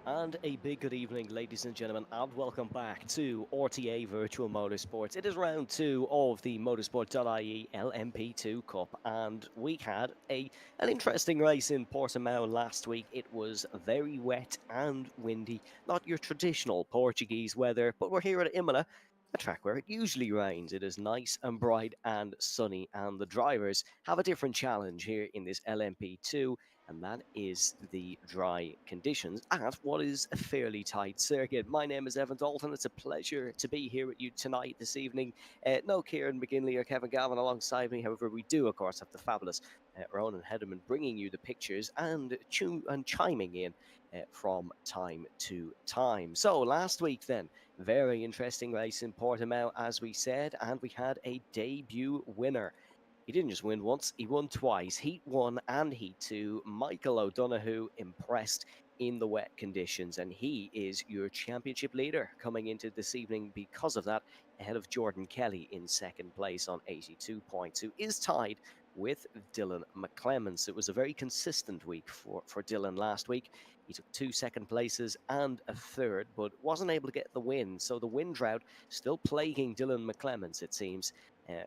And a big good evening, ladies and gentlemen, and welcome back to RTA Virtual Motorsports. It is round two of the Motorsport.ie LMP2 Cup, and we had an interesting race in Portimao last week. It was very wet and windy, not your traditional Portuguese weather, but we're here at Imola, a track where it usually rains. It is nice and bright and sunny, and the drivers have a different challenge here in this LMP2, and that is the dry conditions at what is a fairly tight circuit. My name is Evan Dalton. It's a pleasure to be here with you tonight, this evening. No Kieran McGinley or Kevin Galvin alongside me. However, we do, of course, have the fabulous Ronan Hederman bringing you the pictures and chiming in from time to time. So last week, then, very interesting race in Portimao, as we said, and we had a debut winner. He didn't just win once, he won twice. Heat 1 and Heat 2. Michael O'Donoghue impressed in the wet conditions, and he is your championship leader coming into this evening because of that, ahead of Jordan Kelly in second place on 82 points, who is tied with Dylan McClements. It was a very consistent week for Dylan last week. He took 2 second places and a third, but wasn't able to get the win. So the win drought still plaguing Dylan McClements, it seems,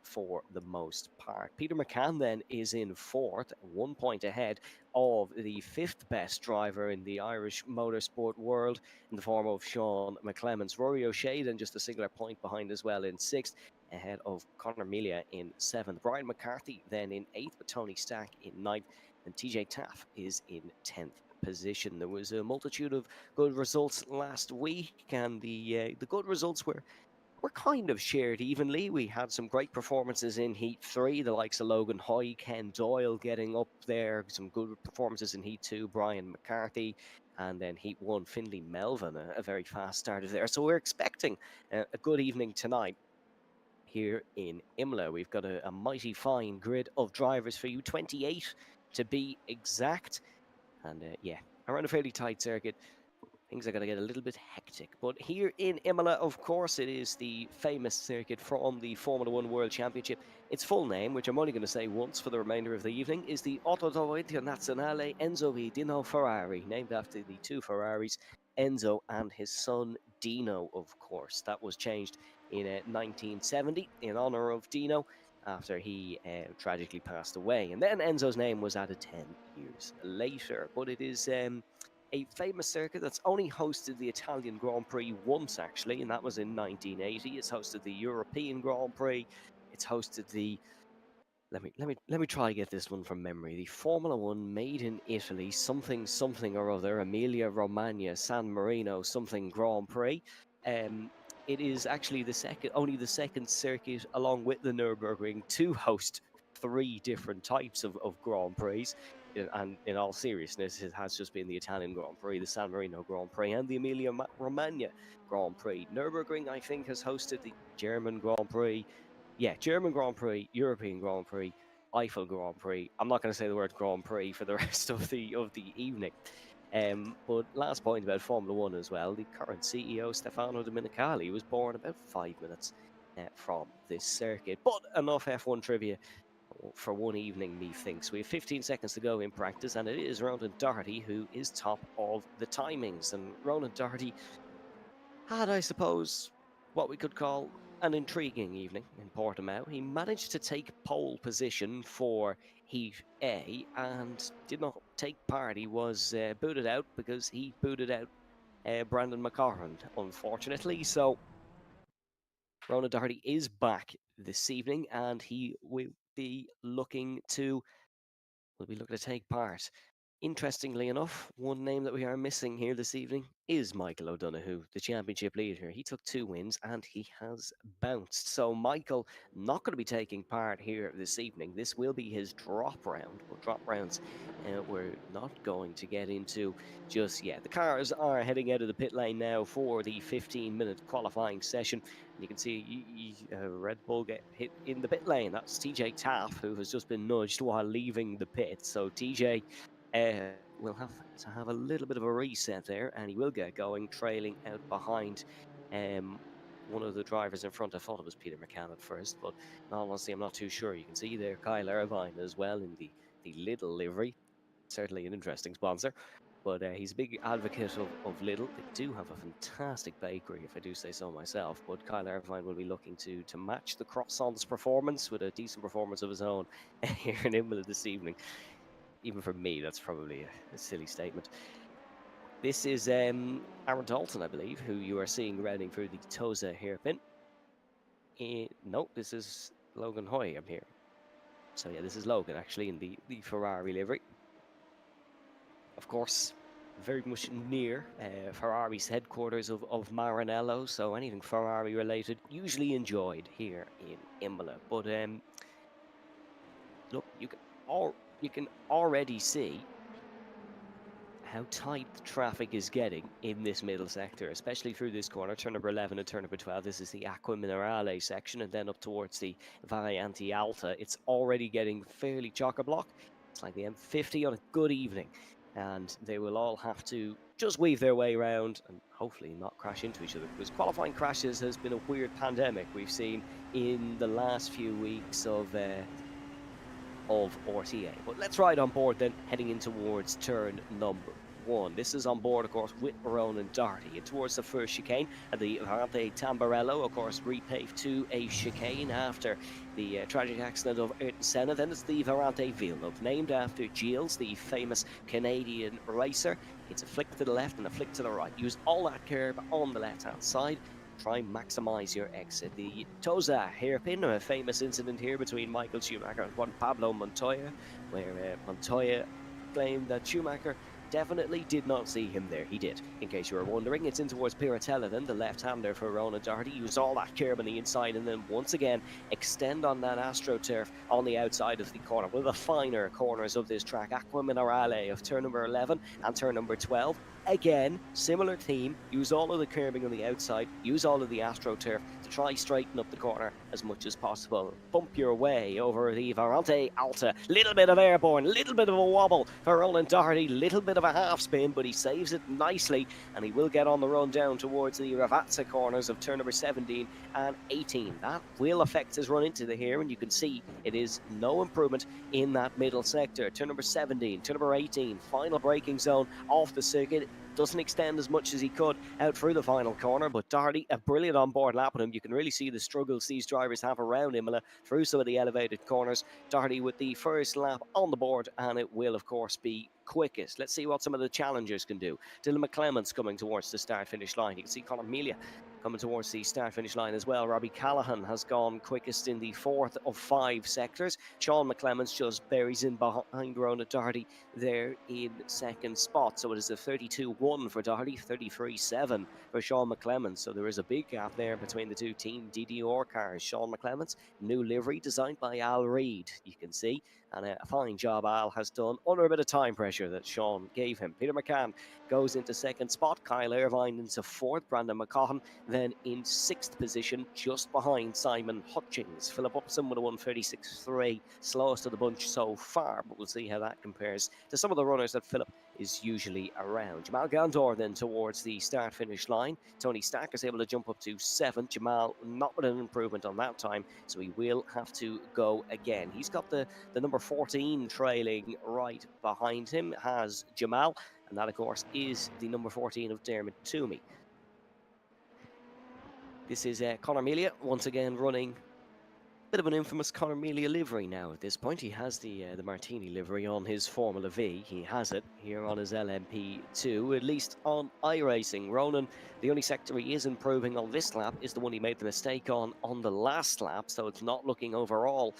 for the most part. Peter McCann then is in fourth, 1 point ahead of the fifth best driver in the Irish motorsport world in the form of Sean McClements. Rory O'Shea then just a singular point behind as well in sixth, ahead of Conor Melia in seventh. Brian McCarthy then in eighth, with Tony Stack in ninth, and TJ Taff is in 10th position. There was a multitude of good results last week, and the good results were kind of shared evenly. We had some great performances in Heat 3, the likes of Logan Hoy, Ken Doyle getting up there, some good performances in Heat 2, Brian McCarthy, and then Heat 1, Finley Melvin, a very fast starter there. So we're expecting a good evening tonight here in Imola. We've got a mighty fine grid of drivers for you, 28 to be exact, and yeah, around a fairly tight circuit. Things are going to get a little bit hectic. But here in Imola, of course, it is the famous circuit from the Formula One World Championship. Its full name, which I'm only going to say once for the remainder of the evening, is the Autodromo Internazionale Enzo V. Dino Ferrari, named after the two Ferraris, Enzo and his son Dino, of course. That was changed in 1970 in honor of Dino after he tragically passed away. And then Enzo's name was added 10 years later. But it is a famous circuit that's only hosted the Italian Grand Prix once, actually, and that was in 1980. It's hosted the European Grand Prix. It's hosted the let me try to get this one from memory. The Formula One made in Italy, something or other, Emilia Romagna, San Marino, something Grand Prix. It is actually only the second circuit, along with the Nürburgring, to host three different types of Grand Prix. And in all seriousness, it has just been the Italian Grand Prix, the San Marino Grand Prix, and the Emilia Romagna Grand Prix. Nürburgring, I think, has hosted the German Grand Prix. Yeah, German Grand Prix, European Grand Prix, Eiffel Grand Prix. I'm not going to say the word Grand Prix for the rest of the evening. But last point about Formula One as well. The current CEO, Stefano Domenicali, was born about 5 minutes from this circuit. But enough F1 trivia for one evening, methinks. We have 15 seconds to go in practice, and it is Ronan Doherty who is top of the timings. And Ronan Doherty had, I suppose, what we could call an intriguing evening in Portimao. He managed to take pole position for Heat A and did not take part. He was booted out because he booted out Brandon McCarran, unfortunately. So Ronan Doherty is back this evening, and he will be looking to take part. Interestingly enough, one name that we are missing here this evening is Michael O'Donoghue, the championship leader. He took 2 wins and he has bounced. So Michael not going to be taking part here this evening. This will be his drop round. Well, drop rounds we're not going to get into just yet. The cars are heading out of the pit lane now for the 15-minute qualifying session. And you can see Red Bull get hit in the pit lane. That's TJ Taff, who has just been nudged while leaving the pit. So TJ will have to have a little bit of a reset there, and he will get going, trailing out behind one of the drivers in front. I thought it was Peter McCann at first, but honestly, I'm not too sure. You can see there Kyle Irvine as well in the little livery. Certainly an interesting sponsor. But he's a big advocate of Lidl. They do have a fantastic bakery, if I do say so myself. But Kyle Irvine will be looking to match the croissant's performance with a decent performance of his own here in Imola this evening. Even for me, that's probably a silly statement. This is Aaron Dalton, I believe, who you are seeing riding through the Tosa hairpin. No, this is Logan Hoy I'm here. So yeah, this is Logan actually in the Ferrari livery. Of course, very much near Ferrari's headquarters of Maranello, so anything Ferrari related usually enjoyed here in Imola. But look, you can already see how tight the traffic is getting in this middle sector, especially through this corner, turn number 11 and turn number 12. This is the Acqua Minerale section, and then up towards the Variante Alta. It's already getting fairly chock-a-block. It's like the M50 on a good evening, and they will all have to just weave their way around and hopefully not crash into each other, because qualifying crashes has been a weird pandemic we've seen in the last few weeks of RTA. But let's ride on board then, heading in towards turn number 1. This is on board, of course, with Ronan and Doherty, and towards the first chicane, and the Variante Tamburello, of course, repaved to a chicane after the tragic accident of Ayrton Senna. Then it's the Variante Villeneuve, named after Gilles, the famous Canadian racer. It's a flick to the left and a flick to the right. Use all that curb on the left-hand side. Try and maximise your exit. The Tosa hairpin, a famous incident here between Michael Schumacher and Juan Pablo Montoya, where Montoya claimed that Schumacher definitely did not see him there. He did. In case you were wondering, it's in towards Piratella then, the left-hander for Ronan Doherty. Use all that curb on the inside and then once again extend on that AstroTurf on the outside of the corner. One of the finer corners of this track, Acqua Minerale of turn number 11 and turn number 12. Again, similar theme, use all of the curbing on the outside, use all of the AstroTurf to try straighten up the corner as much as possible. Bump your way over the Variante Alta, little bit of airborne, little bit of a wobble for Ronan Doherty, little bit of a half spin, but he saves it nicely, and he will get on the run down towards the Ravazza corners of turn number 17 and 18. That will affect his run into the here, and you can see it is no improvement in that middle sector. Turn number 17, turn number 18, final braking zone off the circuit. Doesn't extend as much as he could out through the final corner, but Doherty, a brilliant on-board lap on him. You can really see the struggles these drivers have around Imola through some of the elevated corners. Doherty with the first lap on the board, and it will, of course, be quickest. Let's see what some of the challengers can do. Dylan McClements coming towards the start-finish line. You can see Conor Melia coming towards the start-finish line as well. Robbie Callahan has gone quickest in the 4th of 5 sectors. Sean McClements just buries in behind Ronan Doherty there in 2nd spot. So it is a 32-1 for Doherty, 33-7 for Sean McClements. So there is a big gap there between the two Team DDR cars. Sean McClements, new livery designed by Al Reid, you can see. And a fine job Al has done under a bit of time pressure that Sean gave him. Peter McCann goes into 2nd spot. Kyle Irvine into 4th. Brandon McCaughton then in 6th position, just behind Simon Hutchings. Philip Upson with a 136.3, slowest of the bunch so far, but we'll see how that compares to some of the runners that Philip is usually around. Jamal Gandor then towards the start-finish line. Tony Stacker's able to jump up to 7th. Jamal not with an improvement on that time, so he will have to go again. He's got the number 14 trailing right behind him, has Jamal, and that, of course, is the number 14 of Dermot Toomey. This is Conor Melia, once again running a bit of an infamous Conor Melia livery now at this point. He has the Martini livery on his Formula V. He has it here on his LMP2, at least on iRacing. Ronan, the only sector he is improving on this lap is the one he made the mistake on the last lap, so it's not looking overall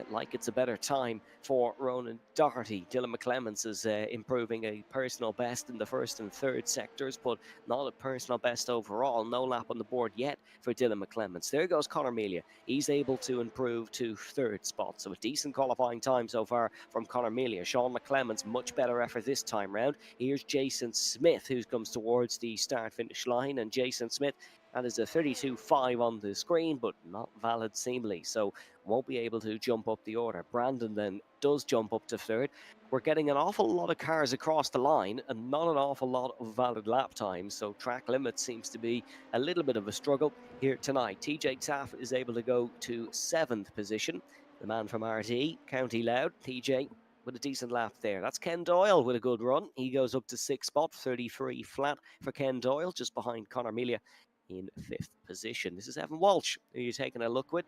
like it's a better time for Ronan Doherty. Dylan McClements is improving a personal best in the 1st and 3rd sectors, but not a personal best overall. No lap on the board yet for Dylan McClements. There goes Conor Melia. He's able to improve to 3rd spot, so a decent qualifying time so far from Conor Melia. Sean McClements, much better effort this time round. Here's Jason Smith, who comes towards the start-finish line, and Jason Smith, that is a 32.5 on the screen, but not valid seemingly, so won't be able to jump up the order. Brandon then does jump up to 3rd. We're getting an awful lot of cars across the line and not an awful lot of valid lap times, so track limit seems to be a little bit of a struggle here tonight. TJ Taff is able to go to 7th position. The man from RT, County Loud, TJ, with a decent lap there. That's Ken Doyle with a good run. He goes up to 6th spot, 33 flat for Ken Doyle, just behind Conor Melia in 5th position. This is Evan Walsh, who you're taking a look with.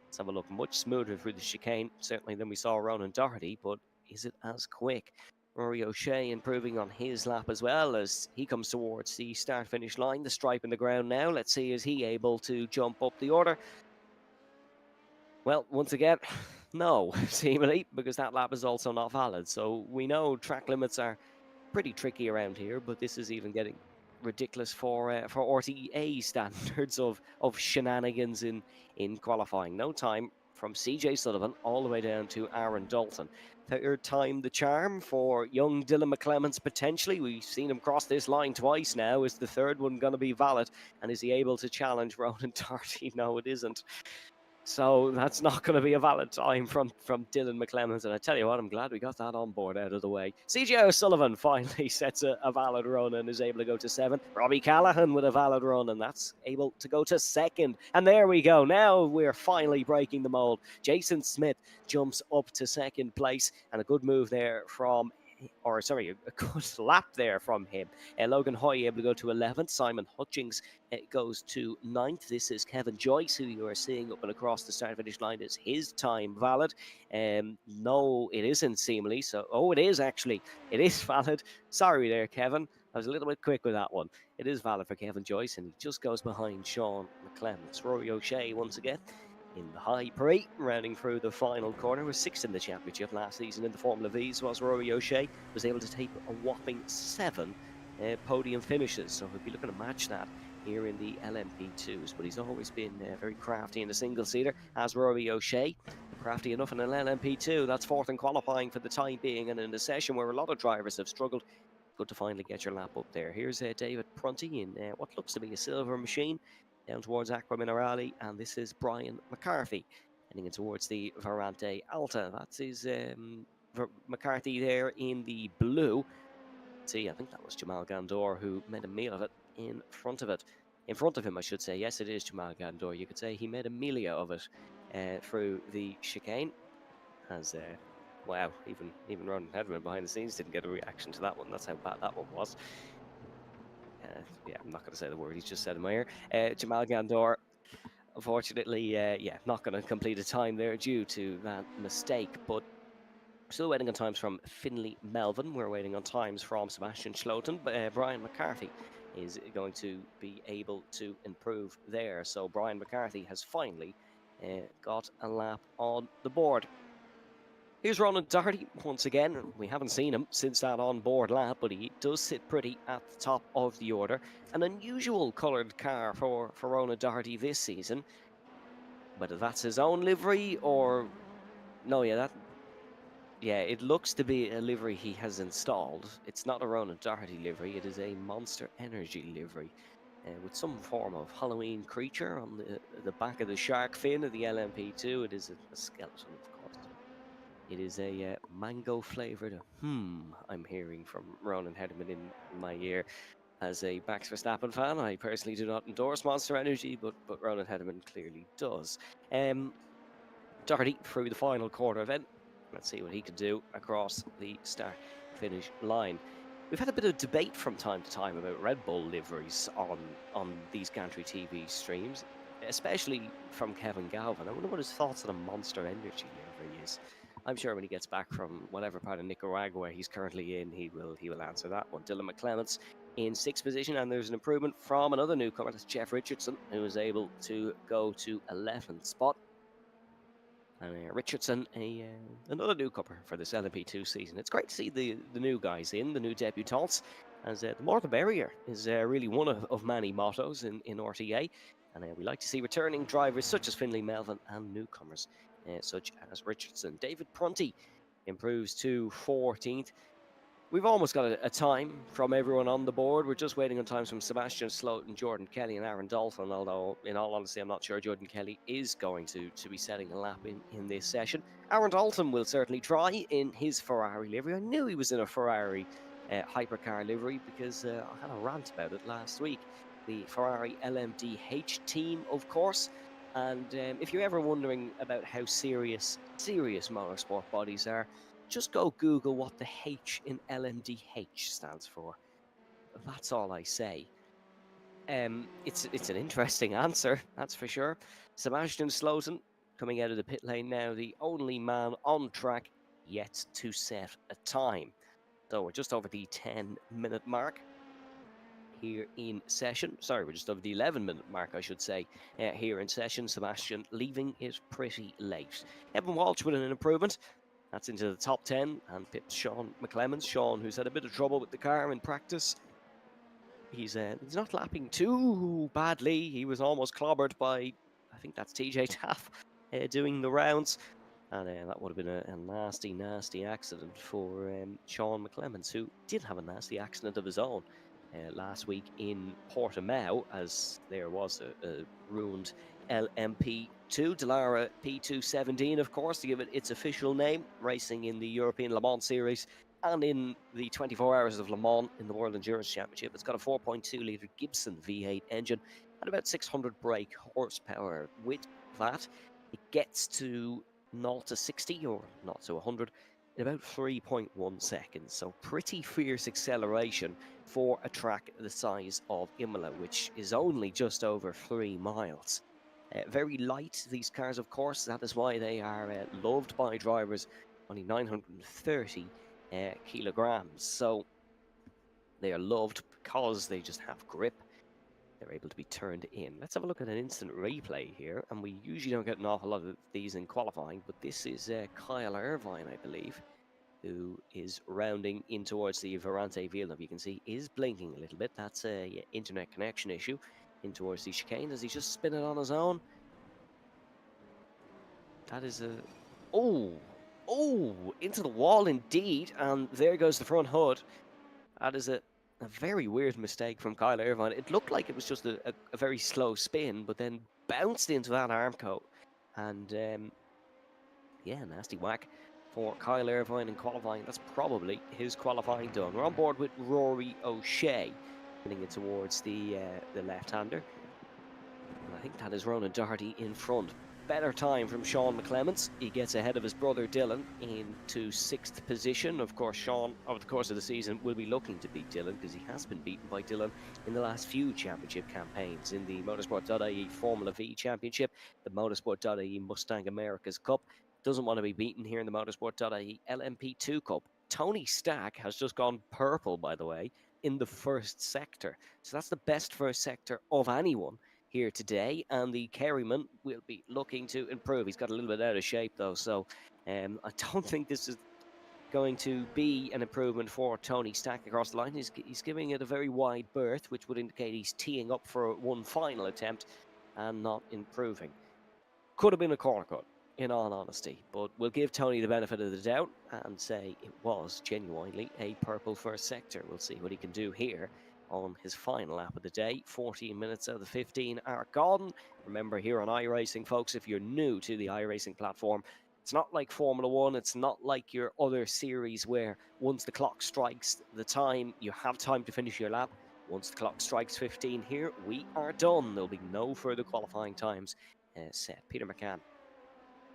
Let's have a look. Much smoother through the chicane, certainly, than we saw Ronan Doherty, but is it as quick? Rory O'Shea improving on his lap as well as he comes towards the start-finish line. The stripe in the ground now. Let's see, is he able to jump up the order? Well, once again, no, seemingly, because that lap is also not valid. So we know track limits are pretty tricky around here, but this is even getting ridiculous for RTA standards of shenanigans in qualifying. No time from CJ Sullivan all the way down to Aaron Dalton. Third time the charm for young Dylan McClements potentially. We've seen him cross this line twice now. Is the third one going to be valid? And is he able to challenge Ronan Doherty? No, it isn't. So that's not going to be a valid time from Dylan McClemens. And I tell you what, I'm glad we got that on board out of the way. CJ O'Sullivan finally sets a valid run and is able to go to 7. Robbie Callahan with a valid run, and that's able to go to 2nd. And there we go. Now we're finally breaking the mold. Jason Smith jumps up to 2nd place, and a good move there from a good lap there from him. Logan Hoy able to go to 11th. Simon Hutchings goes to 9th. This is Kevin Joyce, who you are seeing up and across the start-finish line. Is his time valid? No, it isn't, seemingly. So, it is actually. It is valid. Sorry there, Kevin. I was a little bit quick with that one. It is valid for Kevin Joyce, and he just goes behind Sean McClements. Rory O'Shea once again in the high parade, rounding through the final corner. Was 6th in the championship last season in the Formula V's. Was Rory O'Shea, was able to take a whopping 7 podium finishes. So he'll be looking to match that here in the LMP2s, but he's always been very crafty in a single-seater, as Rory O'Shea. Crafty enough in an LMP2. That's 4th in qualifying for the time being, and in a session where a lot of drivers have struggled, good to finally get your lap up there. Here's David Prunty in what looks to be a silver machine down towards Aqua Minerale, and this is Brian McCarthy heading in towards the Varante Alta. That's his McCarthy there in the blue. See, I think that was Jamal Gandor who made a meal of it in front of him, I should say. Yes, it is Jamal Gandor. You could say he made a melia of it through the chicane. As wow, even Ronan Hederman behind the scenes didn't get a reaction to that one. That's how bad that one was. Yeah, I'm not going to say the word he's just said in my ear. Jamal Gandor, unfortunately, not going to complete a time there due to that mistake, but still waiting on times from Finley Melvin. We're waiting on times from Sebastian Schloten. But Brian McCarthy is going to be able to improve there. So Brian McCarthy has finally got a lap on the board. Here's Ronan Doherty once again. We haven't seen him since that on-board lap, but he does sit pretty at the top of the order. An unusual coloured car for Ronan Doherty this season. Whether that's his own livery or... No, it looks to be a livery he has installed. It's not a Ronan Doherty livery, it is a Monster Energy livery. With some form of Halloween creature on the back of the shark fin of the LMP2. It is a skeleton, of course. It is a mango flavoured I'm hearing from Ronan Hederman in my ear. As a Max Verstappen fan, I personally do not endorse Monster Energy, but Ronan Hederman clearly does. Doherty through the final quarter event. Let's see what he can do across the start-finish line. We've had a bit of debate from time to time about Red Bull liveries on these Gantry TV streams, especially from Kevin Galvin. I wonder what his thoughts on a Monster Energy livery is. I'm sure when he gets back from whatever part of Nicaragua he's currently in, he will answer that one. Dylan McClements in 6th position, and there's an improvement from another newcomer, that's Jeff Richardson, who was able to go to 11th spot. And Richardson, another newcomer for this LMP2 season. It's great to see the new guys in, the new debutants, as the more the merrier is really one of many mottos in RTA. And we like to see returning drivers such as Finley Melvin and newcomers such as Richardson. David Prunty improves to 14th. We've almost got a time from everyone on the board. We're just waiting on times from Sebastian Sloten, Jordan Kelly, and Aaron Dalton, although, in all honesty, I'm not sure Jordan Kelly is going to be setting a lap in this session. Aaron Dalton will certainly try in his Ferrari livery. I knew he was in a Ferrari hypercar livery because I had a rant about it last week. The Ferrari LMDH team, of course. And if you're ever wondering about how serious motorsport bodies are, just go Google what the H in LMDH stands for. That's all I say. It's an interesting answer, that's for sure. Sebastian Slowton coming out of the pit lane now, the only man on track yet to set a time. So we're just over the 10-minute mark here in session. Sorry, we're just over the 11-minute mark, I should say, here in session. Sebastian leaving it pretty late. Evan Walsh with an improvement. That's into the top 10 and pips Sean McClemens. Sean, who's had a bit of trouble with the car in practice. He's not lapping too badly. He was almost clobbered by, I think that's TJ Taff, doing the rounds. And that would have been a nasty, nasty accident for Sean McClemens, who did have a nasty accident of his own last week in Portimao, as there was a ruined LMP2, Dallara P217, of course, to give it its official name, racing in the European Le Mans Series and in the 24 Hours of Le Mans in the World Endurance Championship. It's got a 4.2 litre Gibson V8 engine and about 600 brake horsepower. With that, it gets to 0 to 60 or 0 to 100 in about 3.1 seconds. So pretty fierce acceleration for a track the size of Imola, which is only just over 3 miles. Very light, these cars, of course. That is why they are loved by drivers. Only 930 kilograms. So they are loved because they just have grip. They're able to be turned in. Let's have a look at an instant replay here. And we usually don't get an awful lot of these in qualifying, but this is Kyle Irvine, I believe, who is rounding in towards the Varante Villeneuve. You can see is blinking a little bit. That's a internet connection issue in towards the chicane. Does he just spin it on his own? That is a... Oh, into the wall indeed. And there goes the front hood. That is a very weird mistake from Kyle Irvine. It looked like it was just a very slow spin, but then bounced into that arm coat. And yeah, nasty whack for Kyle Irvine in qualifying. That's probably his qualifying done. We're on board with Rory O'Shea, getting it towards the left-hander. And I think that is Ronan Doherty in front. Better time from Sean McClemens. He gets ahead of his brother Dylan into 6th position. Of course, Sean, over the course of the season, will be looking to beat Dylan because he has been beaten by Dylan in the last few championship campaigns in the Motorsport.ie Formula V Championship, the Motorsport.ie Mustang America's Cup. Doesn't want to be beaten here in the Motorsport.ie LMP2 Cup. Tony Stack has just gone purple, by the way, in the first sector. So that's the best first sector of anyone here today, and the Kerryman will be looking to improve. He's got a little bit out of shape though, so I don't think this is going to be an improvement for Tony Stack across the line. He's giving it a very wide berth, which would indicate he's teeing up for one final attempt and not improving. Could have been a corner cut, in all honesty, but we'll give Tony the benefit of the doubt and say it was genuinely a purple first sector. We'll see what he can do here on his final lap of the day. 14 minutes out of the 15 are gone. Remember, here on iRacing, folks, if you're new to the iRacing platform, it's not like Formula One. It's not like your other series where once the clock strikes the time, you have time to finish your lap. Once the clock strikes 15 here, we are done. There'll be no further qualifying times set. Peter McCann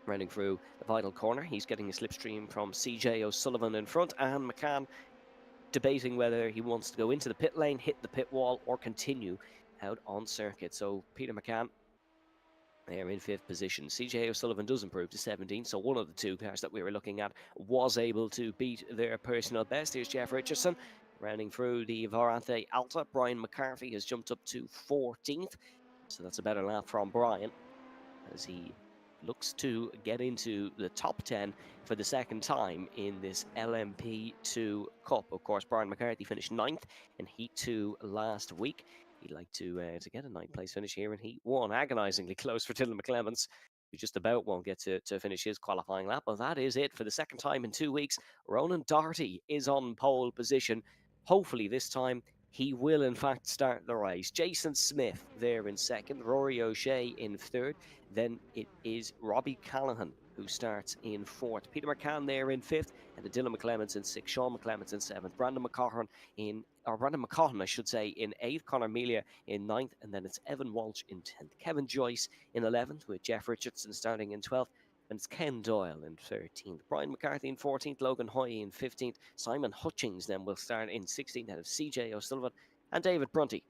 running through the final corner. He's getting a slipstream from CJ O'Sullivan in front, and McCann debating whether he wants to go into the pit lane, hit the pit wall, or continue out on circuit. So Peter McCann there in 5th position. CJ O'Sullivan does improve to 17, so one of the two cars that we were looking at was able to beat their personal best. Here's Jeff Richardson rounding through the Varante Alta. Brian McCarthy has jumped up to 14th, so that's a better lap from Brian as he looks to get into the top 10 for the second time in this LMP2 Cup. Of course, Brian McCarthy finished 9th in Heat 2 last week. He'd like to get a 9th place finish here in Heat 1. Agonisingly close for Dylan McClemens, who just about won't get to finish his qualifying lap. But that is it for the second time in 2 weeks. Ronan Doherty is on pole position. Hopefully this time he will in fact start the race. Jason Smith there in 2nd, Rory O'Shea in 3rd. Then it is Robbie Callahan who starts in 4th. Peter McCann there in 5th, and Dylan McClemens in 6th. Sean McClemens in 7th. Brandon McCaughton I should say, in 8th. Conor Melia in 9th, and then it's Evan Walsh in 10th. Kevin Joyce in 11th, with Jeff Richardson starting in 12th. And it's Ken Doyle in 13th. Brian McCarthy in 14th. Logan Hoy in 15th. Simon Hutchings then will start in 16th out of CJ O'Sullivan. And David Prunty,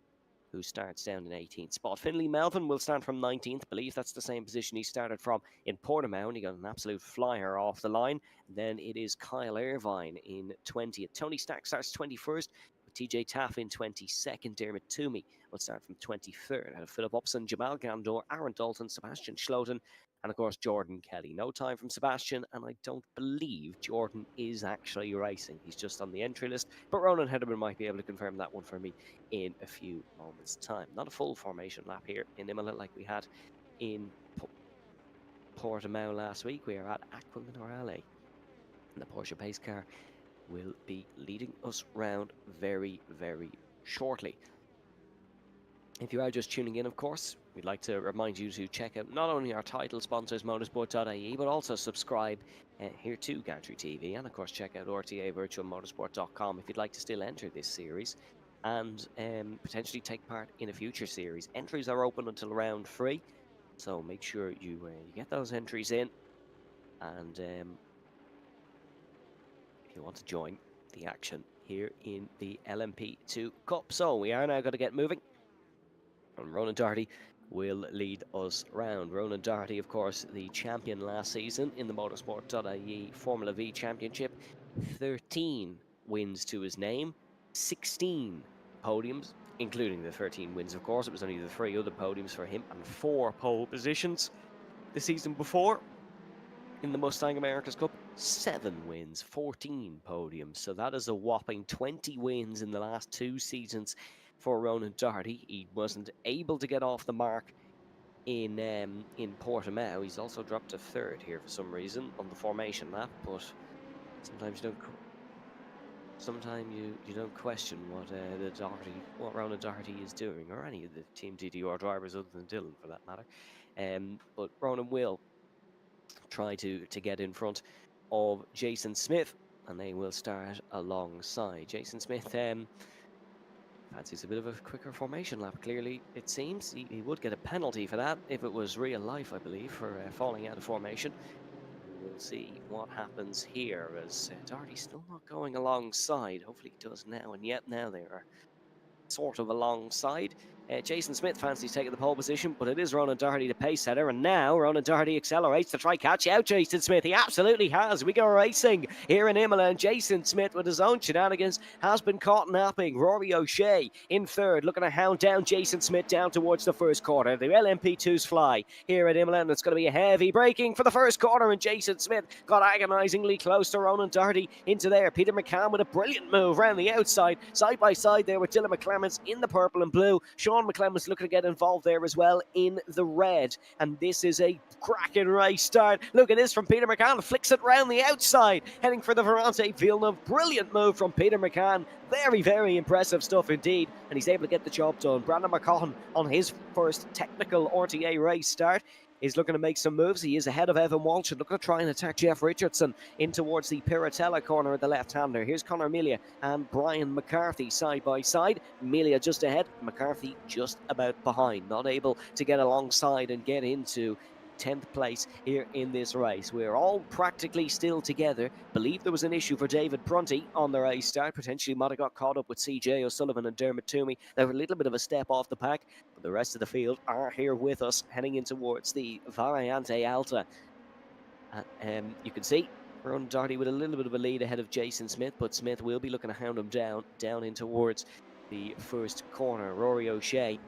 who starts down in 18th spot. Finlay Melvin will start from 19th. I believe that's the same position he started from in Portimao, and he got an absolute flyer off the line. And then it is Kyle Irvine in 20th. Tony Stack starts 21st, with TJ Taff in 22nd. Dermot Toomey will start from 23rd. Out of Philip Upson, Jamal Gandor, Aaron Dalton, Sebastian Schloten, and of course Jordan Kelly. No time from Sebastian, and I don't believe Jordan is actually racing. He's just on the entry list, but Ronan Hederman might be able to confirm that one for me in a few moments' time. Not a full formation lap here in Imola like we had in Portimao last week. We are at Aqua Minerale, and the Porsche pace car will be leading us round very, very shortly. If you are just tuning in, of course, we'd like to remind you to check out not only our title sponsors, Motorsport.ie, but also subscribe here to Gantry TV, and of course check out RTA if you'd like to still enter this series and potentially take part in a future series. Entries are open until round 3, so make sure you get those entries in, and if you want to join the action here in the LMP2 Cup. So we are now going to get moving, and Ronan Doherty will lead us round. Ronan Doherty, of course, the champion last season in the Motorsport.ie Formula V Championship. 13 wins to his name, 16 podiums, including the 13 wins, of course. It was only the 3 other podiums for him, and 4 pole positions. The season before, in the Mustang America's Cup, 7 wins, 14 podiums. So that is a whopping 20 wins in the last 2 seasons for Ronan Doherty. He wasn't able to get off the mark in Portimao. He's also dropped to 3rd here for some reason on the formation lap, but sometimes you don't question what Ronan Doherty is doing, or any of the Team DDR drivers other than Dylan for that matter. But Ronan will try to get in front of Jason Smith, and they will start alongside. Jason Smith fancies a bit of a quicker formation lap, clearly, it seems. He would get a penalty for that if it was real life, I believe, for falling out of formation. We'll see what happens here, as Doherty's still not going alongside. Hopefully he does now, and yet now they are sort of alongside. Jason Smith fancies taking the pole position, but it is Ronan Doherty, the pace setter, and now Ronan Doherty accelerates to try catch out Jason Smith. He absolutely has. We go racing here in Imola, and Jason Smith, with his own shenanigans, has been caught napping. Rory O'Shea in 3rd, looking to hound down Jason Smith down towards the first quarter. The LMP2s fly here at Imola, and it's going to be a heavy braking for the first corner, and Jason Smith got agonisingly close to Ronan Doherty into there. Peter McCann with a brilliant move round the outside, side by side there with Dylan McClements in the purple and blue. Sean McClements looking to get involved there as well in the red, and this is a cracking race start. Look at this from Peter McCann, flicks it round the outside, heading for the Ferrante Villeneuve. Brilliant move from Peter McCann. Very, very impressive stuff indeed, and he's able to get the job done. Brandon McCaughan on his first technical RTA race start is looking to make some moves. He is ahead of Evan Walsh and looking to try and attack Jeff Richardson in towards the Piratella corner of the left-hander. Here's Conor Melia and Brian McCarthy side by side. Melia just ahead, McCarthy just about behind, not able to get alongside and get into 10th place here in this race. We're all practically still together. Believe there was an issue for David Prunty on the race start. Potentially might have got caught up with CJ O'Sullivan and Dermot Toomey. They were a little bit of a step off the pack, but the rest of the field are here with us, heading in towards the Variante Alta. You can see Ronan Doherty with a little bit of a lead ahead of Jason Smith, but Smith will be looking to hound him down in towards the first corner. Rory O'Shea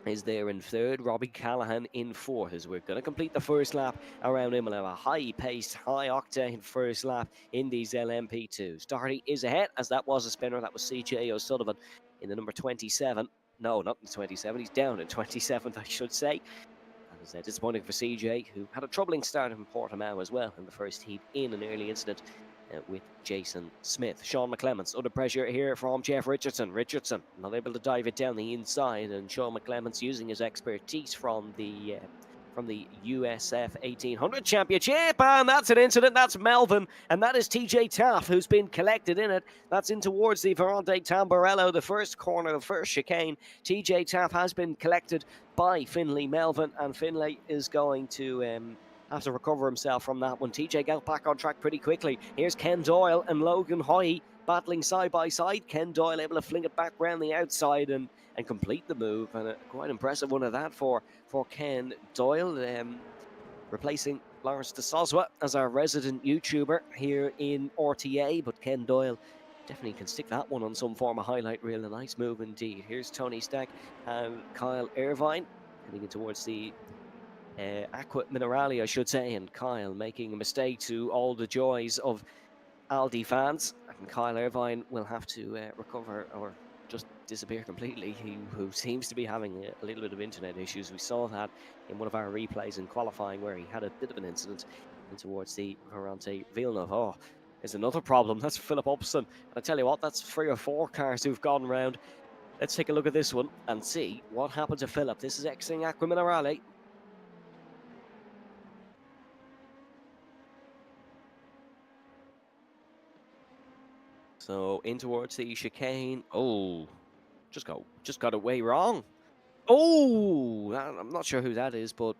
is there in 3rd, Robbie Callahan in 4th, as we're going to complete the first lap around Imola. A high-paced, high-octane first lap in these LMP2s. Doherty is ahead, as that was a spinner. That was CJ O'Sullivan in the number 27. No, not in 27. He's down in 27th, I should say. And it's disappointing for CJ, who had a troubling start in Portimao as well in the first heat in an early incident with Jason Smith. Sean McClements under pressure here from Jeff Richardson. Richardson not able to dive it down the inside, and Sean McClements using his expertise from the USF 1800 Championship, and that's an incident. That's Melvin, and that is TJ Taff who's been collected in it. That's in towards the Ferrante Tamburello, the first corner, the first chicane. TJ Taff has been collected by Finlay Melvin, and Finlay is going to have to recover himself from that one. TJ got back on track pretty quickly. Here's Ken Doyle and Logan Hoy battling side by side. Ken Doyle able to fling it back round the outside and complete the move, and a quite impressive one of that for Ken Doyle, replacing Lawrence de Soswa as our resident YouTuber here in RTA. But Ken Doyle definitely can stick that one on some form of highlight reel. A nice move indeed. Here's Tony Stack and Kyle Irvine heading in towards the Aqua Minerale, I should say, and Kyle making a mistake to all the joys of Aldi fans, and Kyle Irvine will have to recover or just disappear completely. Who seems to be having a little bit of internet issues. We saw that in one of our replays in qualifying where he had a bit of an incident in towards the Varante Villeneuve. Oh, there's another problem. That's Philip Upson. And I tell you what, that's 3 or 4 cars who've gone round. Let's take a look at this one and see what happened to Philip. This is exiting Aqua Minerale. So in towards the chicane. Oh, just got away wrong. Oh, I'm not sure who that is, but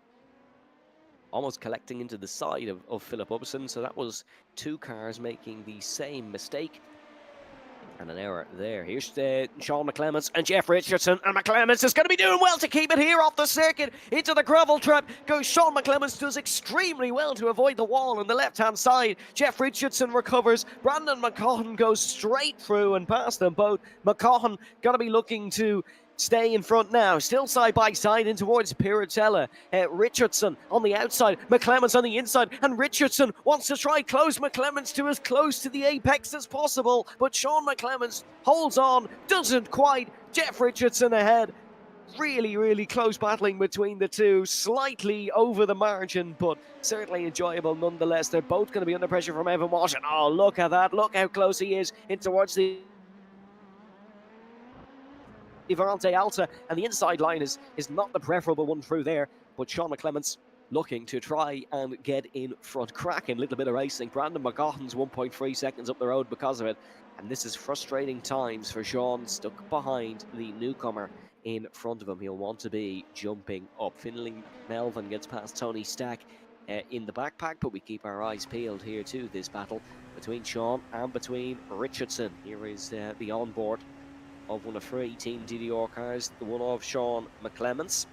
almost collecting into the side of Philip Upson. So that was 2 cars making the same mistake. And an error there. Here's Sean McClements and Jeff Richardson. And McClements is going to be doing well to keep it here off the circuit. Into the gravel trap goes Sean McClements. Does extremely well to avoid the wall on the left-hand side. Jeff Richardson recovers. Brandon McCaughan goes straight through and past them both. McCaughan going to be looking to stay in front now, still side by side in towards Piratella. Richardson on the outside, McClements on the inside, and Richardson wants to try close McClements to as close to the apex as possible, but Sean McClements holds on, doesn't quite. Jeff Richardson ahead. Really, really close battling between the two, slightly over the margin, but certainly enjoyable nonetheless. They're both going to be under pressure from Evan Walsh, and oh, look at that, look how close he is in towards the Varante Alta, and the inside line is not the preferable one through there, but Sean McClements looking to try and get in front. Cracking little bit of racing. Brandon McGaughton's 1.3 seconds up the road because of it, and this is frustrating times for Sean, stuck behind the newcomer in front of him. He'll want to be jumping up. Finley Melvin gets past Tony Stack in the backpack, but we keep our eyes peeled here to this battle between Sean and between Richardson. Here is the onboard of one of 3 Team DDR cars, the one of Sean McClements.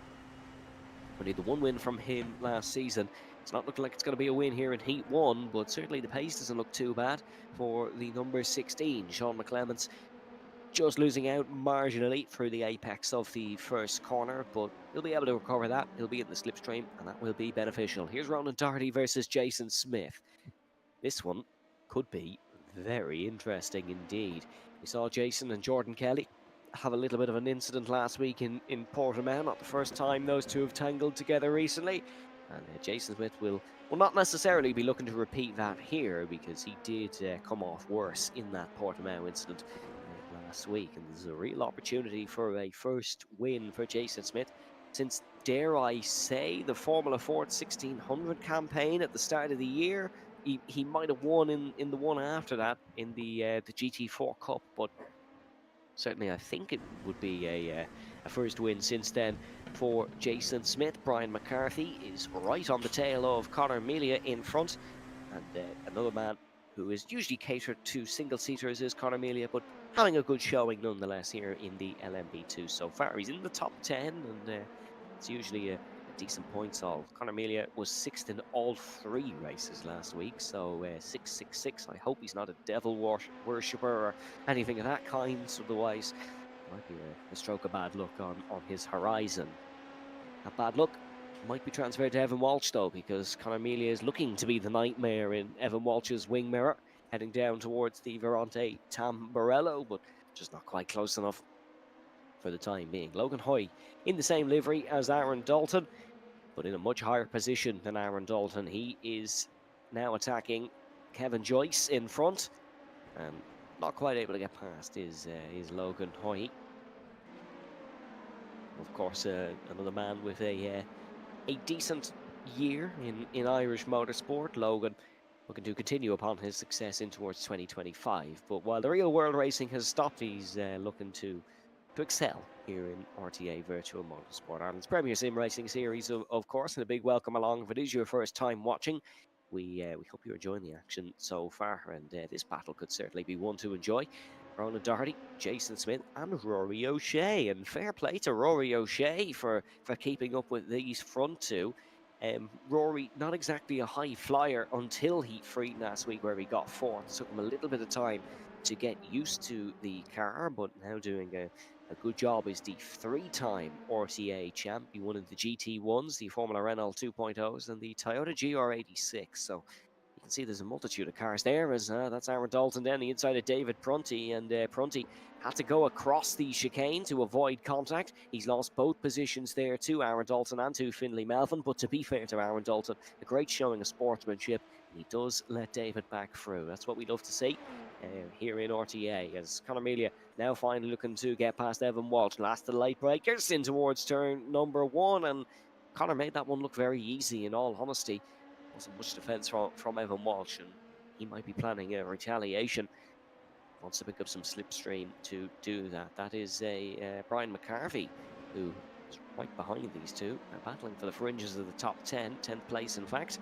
Only the 1 win from him last season. It's not looking like it's going to be a win here in Heat 1, but certainly the pace doesn't look too bad for the number 16, Sean McClements. Just losing out marginally through the apex of the first corner, but he'll be able to recover that. He'll be in the slipstream, and that will be beneficial. Here's Ronan Doherty versus Jason Smith. This one could be very interesting indeed. We saw Jason and Jordan Kelly have a little bit of an incident last week in Portimao. Not the first time those two have tangled together recently. And Jason Smith will not necessarily be looking to repeat that here, because he did come off worse in that Portimao incident last week. And this is a real opportunity for a first win for Jason Smith since, dare I say, the Formula Ford 1600 campaign at the start of the year. He might have won in the one after that in the GT4 Cup, but certainly I think it would be a first win since then for Jason Smith. Brian McCarthy is right on the tail of Conor Melia in front, and another man who is usually catered to single-seaters is Conor Melia, but having a good showing nonetheless here in the LMP2 so far. He's in the top 10, and it's usually a decent points haul. Conor Melia was 6th in all 3 races last week, so 666. I hope he's not a devil worshipper or anything of that kind, otherwise it might be a stroke of bad luck on his horizon. That bad luck might be transferred to Evan Walsh though, because Conor Melia is looking to be the nightmare in Evan Walsh's wing mirror, heading down towards the Varante Tamburello, but just not quite close enough for the time being. Logan Hoy in the same livery as Aaron Dalton, but in a much higher position than Aaron Dalton. He is now attacking Kevin Joyce in front, and not quite able to get past is Logan Hoy. Of course, another man with a decent year in Irish motorsport. Logan looking to continue upon his success in towards 2025. But while the real world racing has stopped, he's looking to excel here in RTA Virtual Motorsport, Ireland's premier sim racing series, of course, and a big welcome along. If it is your first time watching, we hope you're enjoying the action so far, and this battle could certainly be one to enjoy. Ronan Doherty, Jason Smith, and Rory O'Shea, and fair play to Rory O'Shea for keeping up with these front two. Rory, not exactly a high flyer until Heat 3 last week, where he got fourth. It took him a little bit of time to get used to the car, but now doing a good job. Is the three-time RTA champ. He won in the GT1s, the Formula Renault 2.0s, and the Toyota GR86. So you can see there's a multitude of cars there. As that's Aaron Dalton down the inside of David Prunty, and Prunty had to go across the chicane to avoid contact. He's lost both positions there to Aaron Dalton and to Finlay Melvin, but to be fair to Aaron Dalton, a great showing of sportsmanship, and he does let David back through. That's what we love to see here in RTA, as Conor Melia now finally looking to get past Evan Walsh. Last of the late breakers in towards turn number one, and Conor made that one look very easy, in all honesty. Wasn't much defence from Evan Walsh, and he might be planning a retaliation. Wants to pick up some slipstream to do that. That is a Brian McCarthy, who is right behind these two, battling for the fringes of the top 10, 10th place in fact.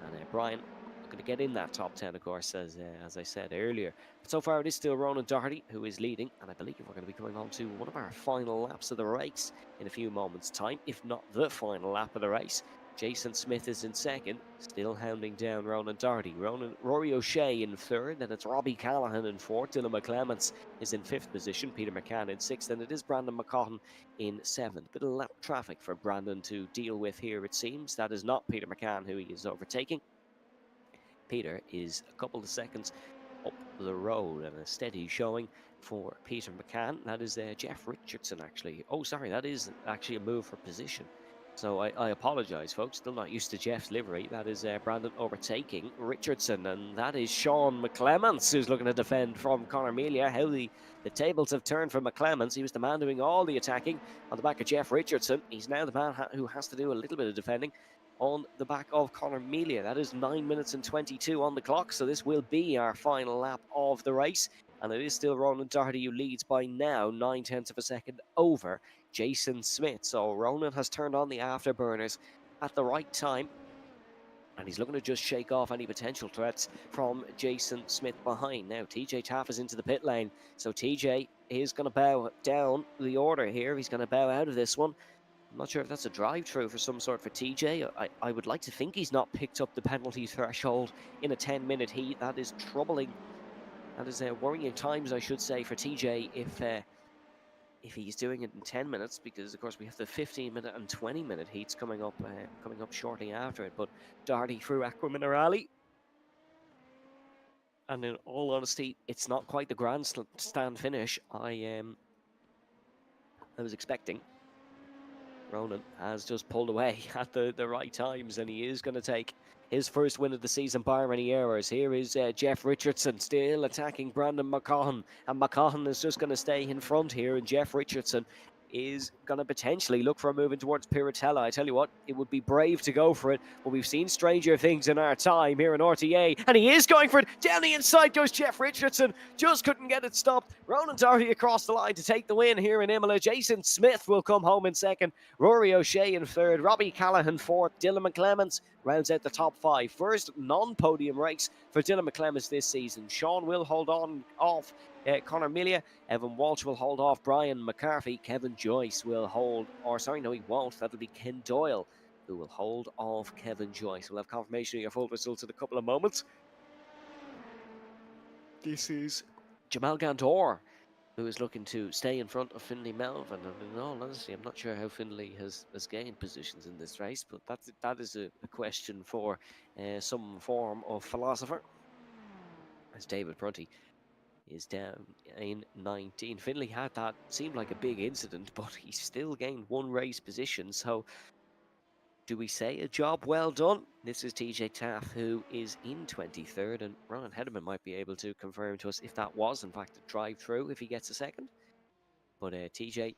And Brian looking to get in that top 10, of course, as I said earlier. But so far it is still Ronan Doherty who is leading, and I believe we're going to be coming on to one of our final laps of the race in a few moments' time, if not the final lap of the race. Jason Smith is in second, still hounding down Ronan Doherty. Rory O'Shea in third, then it's Robbie Callahan in fourth. Dylan McClements is in fifth position, Peter McCann in sixth, and it is Brandon McCaughton in seventh. Bit of lap traffic for Brandon to deal with here, it seems. That is not Peter McCann who he is overtaking. Peter is a couple of seconds up the road, and a steady showing for Peter McCann. That is Jeff Richardson, actually. Oh, sorry, that is actually a move for position. So I apologise, folks. Still not used to Jeff's livery. That is Brandon overtaking Richardson, and that is Sean McClements who's looking to defend from Conor Melia. How the tables have turned for McClements. He was the man doing all the attacking on the back of Jeff Richardson. He's now the man who has to do a little bit of defending on the back of Conor Melia. That is 9 minutes and 22 on the clock, so this will be our final lap of the race, and it is still Ronan Doherty who leads by now 9/10 of a second over Jason Smith. So Ronan has turned on the afterburners at the right time, and he's looking to just shake off any potential threats from Jason Smith behind. Now TJ Taff is into the pit lane, so TJ is going to bow down the order here. He's going to bow out of this one. I'm not sure if that's a drive-through for some sort for TJ. I would like to think he's not picked up the penalty threshold in a 10-minute heat. That is troubling. That is worrying times, I should say, for TJ if he's doing it in 10 minutes, because of course we have the 15-minute and 20-minute heats coming up shortly after it. But Doherty through Aqua Minerale, and in all honesty, it's not quite the grandstand finish I was expecting. Ronan has just pulled away at the right times, and he is going to take his first win of the season bar any errors. Here is Jeff Richardson still attacking Brandon McCaughton, and McCaughton is just going to stay in front here, and Jeff Richardson is going to potentially look for a move in towards Piratella. I tell you what, it would be brave to go for it, but we've seen stranger things in our time here in RTA, and he is going for it. Down the inside goes Jeff Richardson, just couldn't get it stopped. Ronan Doherty across the line to take the win here in Imola. Jason Smith will come home in second, Rory O'Shea in third, Robbie Callahan fourth, Dylan McClements rounds out the top five. First non-podium race for Dylan McClements this season. Sean will hold on off Conor Melia. Evan Walsh will hold off Brian McCarthy. Kevin Joyce will hold, or sorry, no, he won't. That'll be Ken Doyle who will hold off Kevin Joyce. We'll have confirmation of your full results in a couple of moments. This is Jamal Gandor, who is looking to stay in front of Finlay Melvin. And in all honesty, I'm not sure how Finlay has gained positions in this race, but that is a question for some form of philosopher. As David Prunty is down in 19. Finlay had that, seemed like a big incident, but he still gained one race position. So do we say a job well done? This is TJ Taff, who is in 23rd, and Ronan Hederman might be able to confirm to us if that was in fact a drive-through if he gets a second. But TJ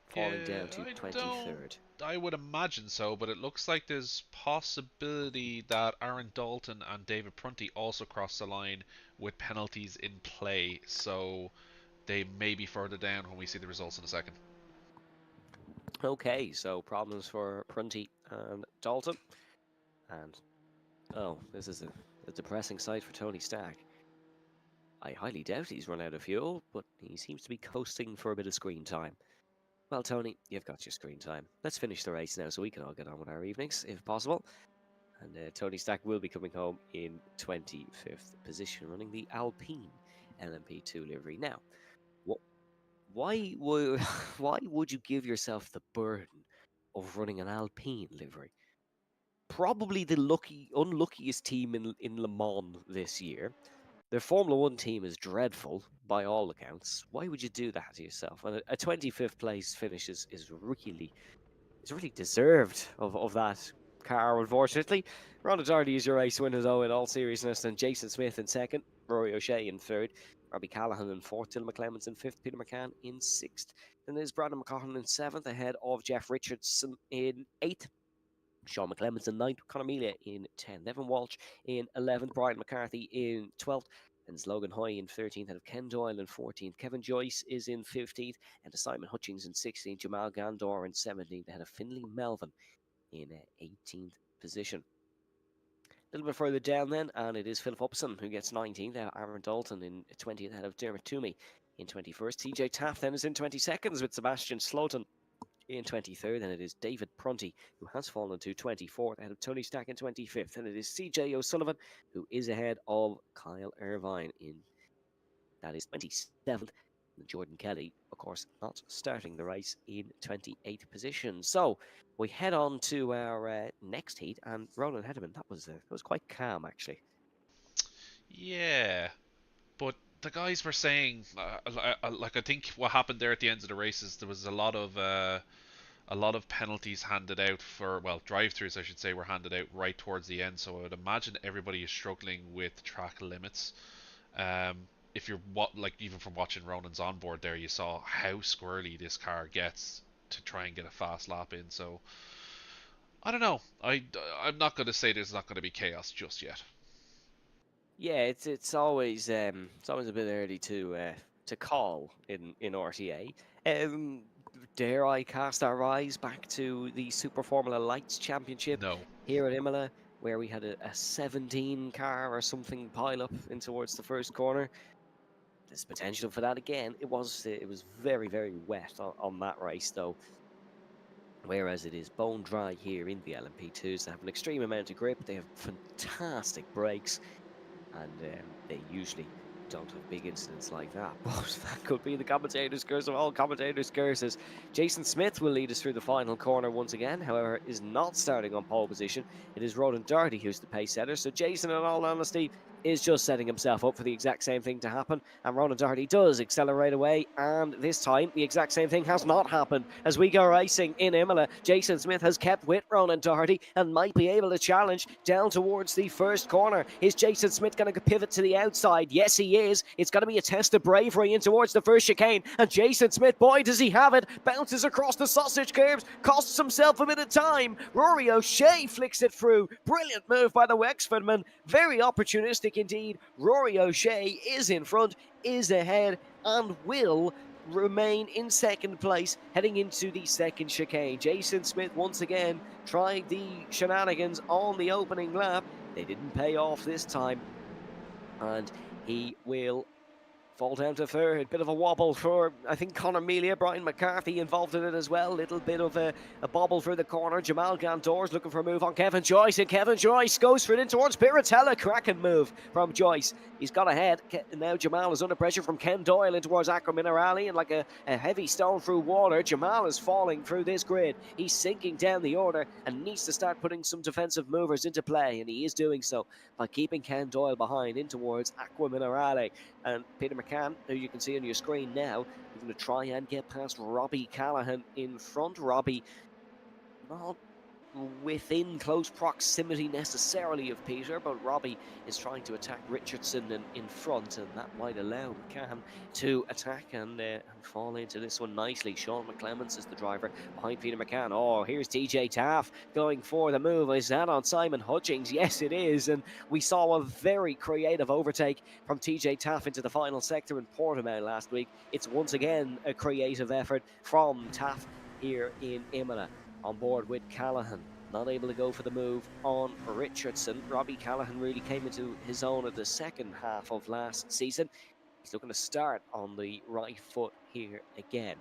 falling down to 23rd. I would imagine so, but it looks like there's possibility that Aaron Dalton and David Prunty also crossed the line with penalties in play. So they may be further down when we see the results in a second. Okay, so problems for Prunty and Dalton. And, oh, this is a depressing sight for Tony Stack. I highly doubt he's run out of fuel, but he seems to be coasting for a bit of screen time. Well, Tony, you've got your screen time. Let's finish the race now so we can all get on with our evenings, if possible. And Tony Stack will be coming home in 25th position, running the Alpine LMP2 livery. Now, why would why would you give yourself the burden of running an Alpine livery? Probably the unluckiest team in Le Mans this year. Their Formula One team is dreadful by all accounts. Why would you do that to yourself? And a 25th place finish is really deserved of that car, unfortunately. Ron Doherty is your race winner, though, in all seriousness, and Jason Smith in second, Rory O'Shea in third, Robbie Callahan in fourth, Dylan McClemens in fifth, Peter McCann in sixth. Then there's Brandon McCaughan in seventh, ahead of Jeff Richardson in eighth. Sean McClemens in ninth, Conor Melia in 10th, Evan Walsh in 11th, Brian McCarthy in 12th, and Logan Hoy in 13th, and Ken Doyle in 14th. Kevin Joyce is in 15th, and Simon Hutchings in 16th, Jamal Gandor in 17th, ahead of Finley Melvin in 18th position. A little bit further down then, and it is Philip Upson who gets 19th, Aaron Dalton in 20th, ahead of Dermot Toomey in 21st. TJ Taft then is in 22nd with Sebastian Slaughton in 23rd, and it is David Prunty who has fallen to 24th, ahead of Tony Stack in 25th, and it is CJ O'Sullivan who is ahead of Kyle Irvine in that is 27th. And Jordan Kelly, of course, not starting the race in 28th position. So we head on to our next heat, and Ronan Hederman, that was quite calm actually. Yeah, but the guys were saying, like I think what happened there at the end of the races, there was a lot of penalties handed out for, well, drive-throughs I should say, were handed out right towards the end. So I would imagine everybody is struggling with track limits. Um, if you're like even from watching Ronan's onboard there, you saw how squirrely this car gets to try and get a fast lap in. So I don't know. I'm not going to say there's not going to be chaos just yet. Yeah, it's always a bit early to call in RTA. Um, dare I cast our eyes back to the Super Formula Lights Championship No. here at Imola, where we had a 17 car or something pile up in towards the first corner. There's potential for that again. It was very very wet on that race though. Whereas it is bone dry here in the LMP2s, they have an extreme amount of grip. They have fantastic brakes, and they usually don't have big incidents like that. But that could be the commentator's curse of all commentators' curses. Jason Smith will lead us through the final corner once again, however, is not starting on pole position. It is Ronan Doherty who's the pace setter. So Jason, in all honesty, is just setting himself up for the exact same thing to happen. And Ronan Doherty does accelerate away, and this time the exact same thing has not happened. As we go racing in Imola, Jason Smith has kept with Ronan Doherty and might be able to challenge down towards the first corner. Is Jason Smith going to pivot to the outside? Yes, he is. It's going to be a test of bravery in towards the first chicane. And Jason Smith, boy, does he have it. Bounces across the sausage curbs, costs himself a bit of time. Rory O'Shea flicks it through. Brilliant move by the Wexfordman. Very opportunistic indeed. Rory O'Shea is in front, is ahead, and will remain in second place heading into the second chicane. Jason Smith once again tried the shenanigans on the opening lap. They didn't pay off this time, and he will fall down to third. Bit of a wobble for, I think, Conor Melia. Brian McCarthy involved in it as well. Little bit of a bobble through the corner. Jamal Gandor's looking for a move on Kevin Joyce, and Kevin Joyce goes for it in towards Piratella. Cracking move from Joyce. He's got ahead. Now Jamal is under pressure from Ken Doyle in towards Acqua Minerale, and like a heavy stone through water, Jamal is falling through this grid. He's sinking down the order and needs to start putting some defensive movers into play, and he is doing so by keeping Ken Doyle behind in towards Acqua Minerale. And Peter McCann, who you can see on your screen now, is going to try and get past Robbie Callahan in front. Robbie not within close proximity necessarily of Peter, but Robbie is trying to attack Richardson in front, and that might allow McCann to attack and fall into this one nicely. Sean McClements is the driver behind Peter McCann. Oh, here's TJ Taff going for the move. Is that on Simon Hutchings? Yes, it is, and we saw a very creative overtake from TJ Taff into the final sector in Portimao last week. It's once again a creative effort from Taff here in Imola. On board with Callahan, not able to go for the move on Richardson. Robbie Callahan really came into his own at the second half of last season. He's looking to start on the right foot here again,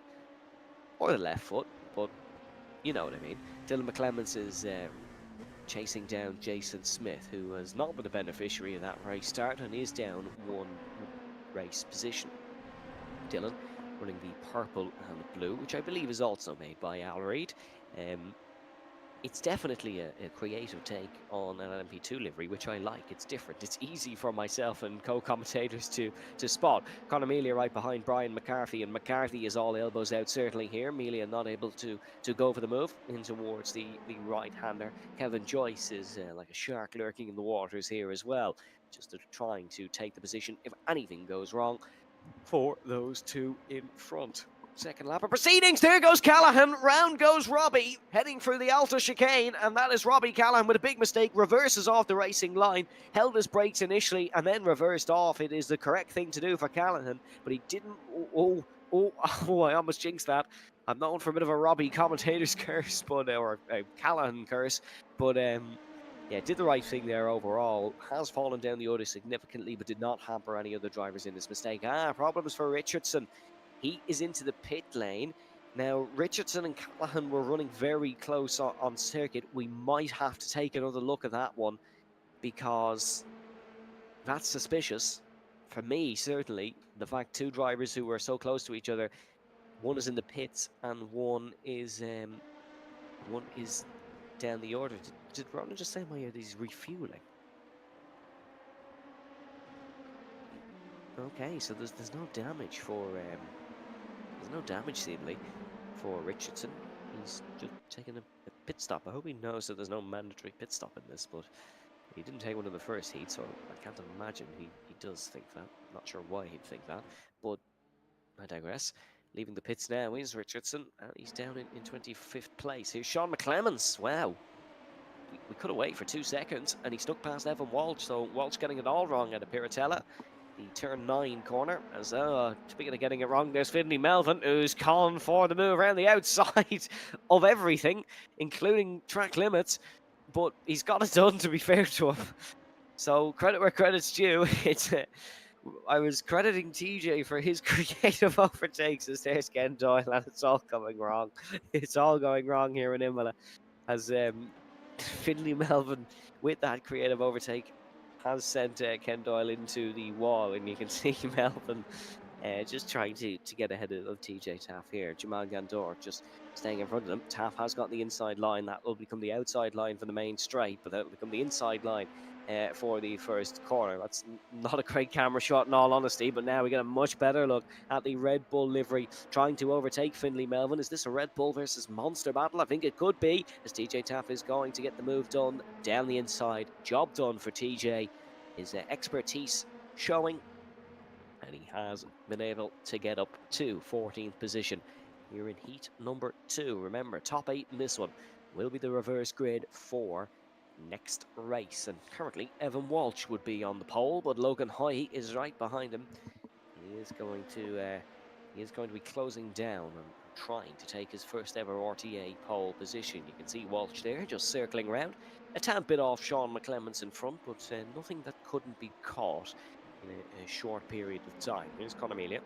or the left foot, but you know what I mean. Dylan McClements is chasing down Jason Smith, who has not been the beneficiary of that race start and is down one race position. Dylan running the purple and blue, which I believe is also made by Al Reid. It's definitely a creative take on an LMP2 livery, which I like. It's different. It's easy for myself and co-commentators to spot. Conor Melia right behind Brian McCarthy, and McCarthy is all elbows out certainly here. Melia not able to go for the move in towards the right-hander. Kevin Joyce is like a shark lurking in the waters here as well, just trying to take the position if anything goes wrong for those two in front. Second lap of proceedings. There goes Callahan. Round goes Robbie, heading for the Alta chicane, and that is Robbie Callahan with a big mistake. Reverses off the racing line, held his brakes initially, and then reversed off. It is the correct thing to do for Callahan, but he didn't. I almost jinxed that. I'm known for a bit of a Robbie commentator's curse, but or a Callahan curse, but yeah, did the right thing there overall. Has fallen down the order significantly, but did not hamper any other drivers in this mistake. Problems for Richardson. He is into the pit lane. Now, Richardson and Callahan were running very close on circuit. We might have to take another look at that one, because that's suspicious. For me, certainly, the fact two drivers who were so close to each other, one is in the pits and one is down the order. Did Ronan just say in my ear that he's refueling? Okay, so there's no damage for there's no damage seemingly for Richardson. He's just taking a pit stop. I hope he knows that there's no mandatory pit stop in this, but he didn't take one in the first heat, so I can't imagine he does think that. I'm not sure why he'd think that, but I digress. Leaving the pits now is Richardson, and he's down in 25th place. Here's Sean McClements. Wow. We could have waited for 2 seconds, and he stuck past Evan Walsh, so Walsh getting it all wrong at a Piratella. The turn 9 corner, as speaking of getting it wrong, there's Finley Melvin, who's calling for the move around the outside of everything, including track limits, but he's got it done, to be fair to him. So credit where credit's due. I was crediting TJ for his creative overtakes as there's Ken Doyle, and it's all going wrong. It's all going wrong here in Imola, as Finley Melvin, with that creative overtake, has sent Ken Doyle into the wall, and you can see Melvin just trying to get ahead of TJ Taff here. Jamal Gandor just staying in front of them. Taff has got the inside line. That will become the outside line for the main straight, but that will become the inside line for the first corner. That's not a great camera shot in all honesty, but now we get a much better look at the Red Bull livery trying to overtake Finley Melvin. Is this a Red Bull versus Monster battle? I think it could be, as TJ Taff is going to get the move done down the inside. Job done for TJ. His expertise showing, and he has been able to get up to 14th position here in heat number 2. Remember, top 8 in this one will be the reverse grid for next race, and currently Evan Walsh would be on the pole, but Logan Hoy is right behind him. He is going to be closing down and trying to take his first ever RTA pole position. You can see Walsh there just circling around, a tad bit off Sean McClements in front, but nothing that couldn't be caught in a short period of time. Here's Conor Melia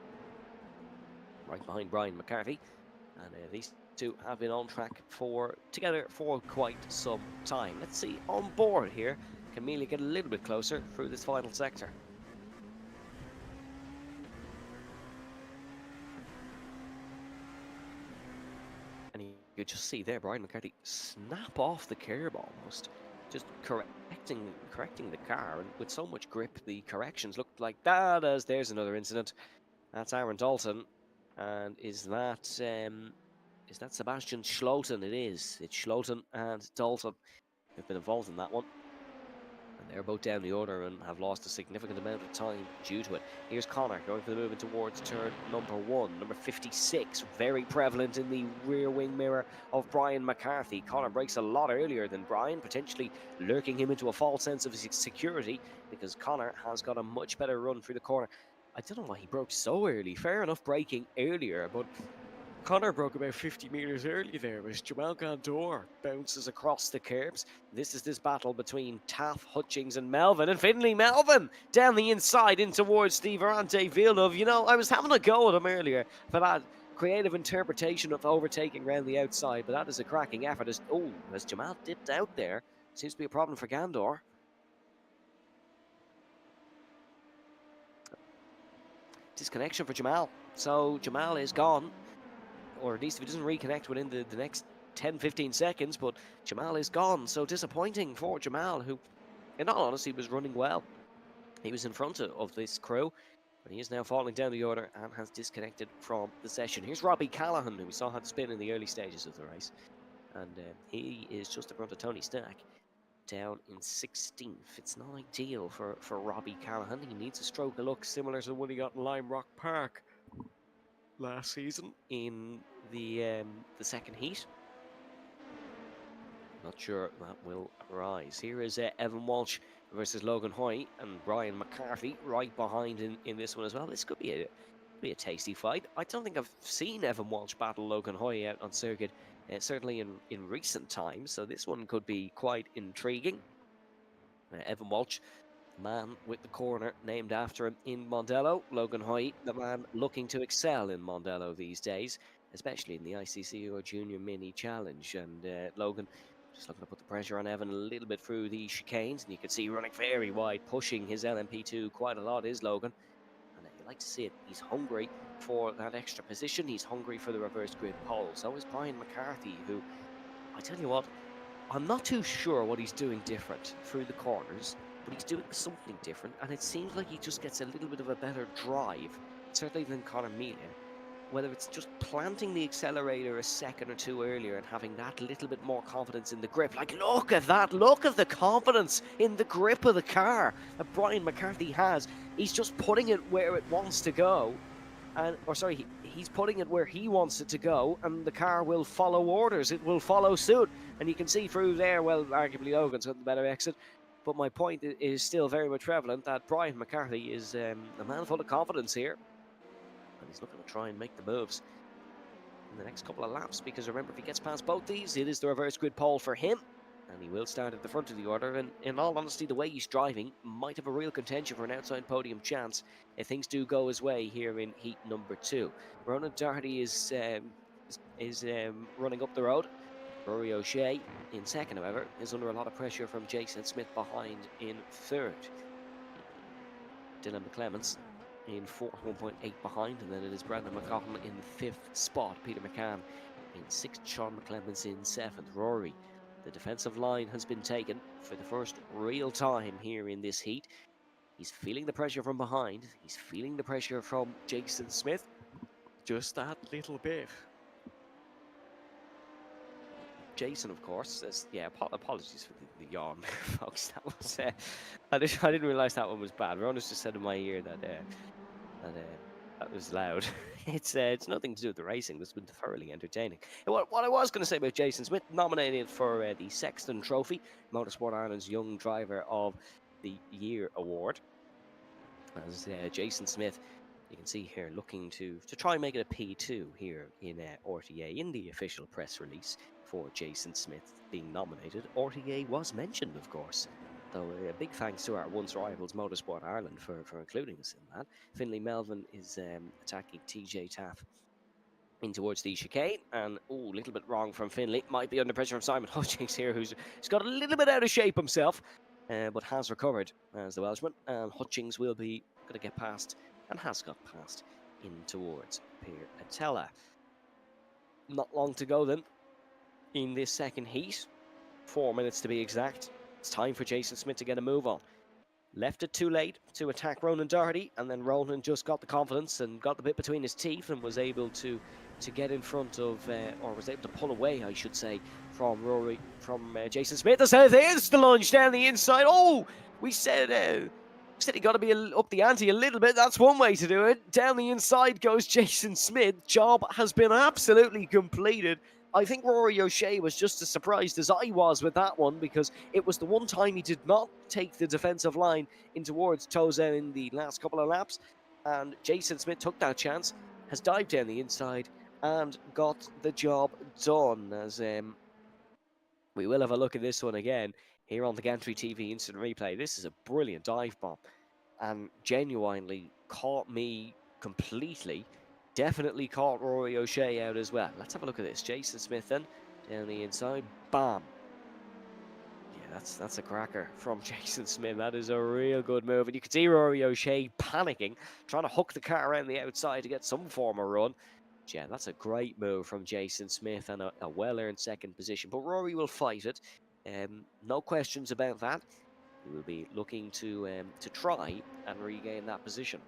right behind Brian McCarthy, and these two have been on track together for quite some time. Let's see on board here, can Melia get a little bit closer through this final sector? And you could just see there Brian McCarthy snap off the curb almost, just correcting the car, and with so much grip the corrections looked like that. As there's another incident. That's Aaron Dalton, and is Is that Sebastian Schloten? It is. It's Schloten and Dalton who've been involved in that one. And they're both down the order and have lost a significant amount of time due to it. Here's Connor going for the movement towards turn number 1. Number 56, very prevalent in the rear wing mirror of Brian McCarthy. Connor breaks a lot earlier than Brian, potentially lurking him into a false sense of security, because Connor has got a much better run through the corner. I don't know why he broke so early. Fair enough breaking earlier, but Connor broke about 50 metres early there as Jamal Gandor bounces across the curbs. This is this battle between Taff, Hutchings and Melvin. And Finley Melvin down the inside in towards Steve Arante Villeneuve. You know, I was having a go at him earlier for that creative interpretation of overtaking around the outside, but that is a cracking effort. As Jamal dipped out there. Seems to be a problem for Gandor. Disconnection for Jamal. So Jamal is gone. Or at least if he doesn't reconnect within the next 10-15 seconds, but Jamal is gone. So disappointing for Jamal, who, in all honesty, was running well. He was in front of this crew, but he is now falling down the order and has disconnected from the session. Here's Robbie Callaghan, who we saw had spin in the early stages of the race. And he is just in front of Tony Stack, down in 16th. It's not ideal for Robbie Callaghan. He needs a stroke of luck similar to the one he got in Lime Rock Park last season in the second heat. Not sure that will arise. Here is Evan Walsh versus Logan Hoy and Brian McCarthy right behind in this one as well. This could be a tasty fight. I don't think I've seen Evan Walsh battle Logan Hoy out on circuit, certainly in recent times, so this one could be quite intriguing. Evan Walsh, man with the corner named after him in Mondello. Logan Hoy, the man looking to excel in Mondello these days, especially in the ICC or Junior Mini Challenge. And Logan just looking to put the pressure on Evan a little bit through the chicanes, and you can see running very wide, pushing his LMP2 quite a lot is Logan. And you like to see it. He's hungry for that extra position. He's hungry for the reverse grid pole. So is Brian McCarthy, who, I tell you what, I'm not too sure what he's doing different through the corners, but he's doing something different, and it seems like he just gets a little bit of a better drive, certainly than Conor Melia. Whether it's just planting the accelerator a second or two earlier and having that little bit more confidence in the grip. Like, look at that, look at the confidence in the grip of the car that Brian McCarthy has. He's just putting it where it wants to go, he's putting it where he wants it to go, and the car will follow orders. It will follow suit. And you can see through there, well, arguably Logan's got the better exit. But my point is still very much prevalent that Brian McCarthy is a man full of confidence here. And he's looking to try and make the moves in the next couple of laps. Because remember, if he gets past both these, it is the reverse grid pole for him. And he will start at the front of the order. And in all honesty, the way he's driving might have a real contention for an outside podium chance if things do go his way here in heat number 2. Ronan Doherty is running up the road. Rory O'Shea in second, however, is under a lot of pressure from Jason Smith behind in third. Dylan McClements in fourth, 1.8 behind, and then it is Brandon McCaughlin in fifth spot. Peter McCann in sixth, Sean McClements in seventh. Rory, the defensive line has been taken for the first real time here in this heat. He's feeling the pressure from behind. He's feeling the pressure from Jason Smith. Just that little bit. Jason, of course, says, yeah, apologies for the yawn, folks. That was, I didn't realise that one was bad. Rona's just said in my ear that that was loud. It's nothing to do with the racing. This has been thoroughly entertaining. And what I was going to say about Jason Smith, nominated for the Sexton Trophy, Motorsport Ireland's Young Driver of the Year award, as Jason Smith, you can see here, looking to try and make it a P2 here in RTA in the official press release for Jason Smith being nominated. RTA was mentioned, of course, though a big thanks to our once rivals Motorsport Ireland for including us in that. Finley Melvin is attacking TJ Taff in towards the chicane, and a little bit wrong from Finley. Might be under pressure from Simon Hutchings here, who's got a little bit out of shape himself, but has recovered as the Welshman. And Hutchings will be going to get past, and has got past, in towards Pierre Attella. Not long to go then in this second heat, 4 minutes to be exact. It's time for Jason Smith to get a move on. Left it too late to attack Ronan Doherty, and then Ronan just got the confidence and got the bit between his teeth and was able to to get in front of, or was able to pull away, I should say, from Jason Smith. There's the lunge down the inside. Oh, we said he got to be up the ante a little bit. That's one way to do it. Down the inside goes Jason Smith. Job has been absolutely completed. I think Rory O'Shea was just as surprised as I was with that one, because it was the one time he did not take the defensive line in towards Toza in the last couple of laps. And Jason Smith took that chance, has dived down the inside, and got the job done. As we will have a look at this one again here on the Gantry TV instant replay. This is a brilliant dive bomb, and genuinely caught me completely. Definitely caught Rory O'Shea out as well. Let's have a look at this. Jason Smith then down the inside. Bam. Yeah, that's a cracker from Jason Smith. That is a real good move. And you can see Rory O'Shea panicking, trying to hook the car around the outside to get some form of run. Yeah, that's a great move from Jason Smith, and a well-earned second position. But Rory will fight it. No questions about that. He will be looking to try and regain that position.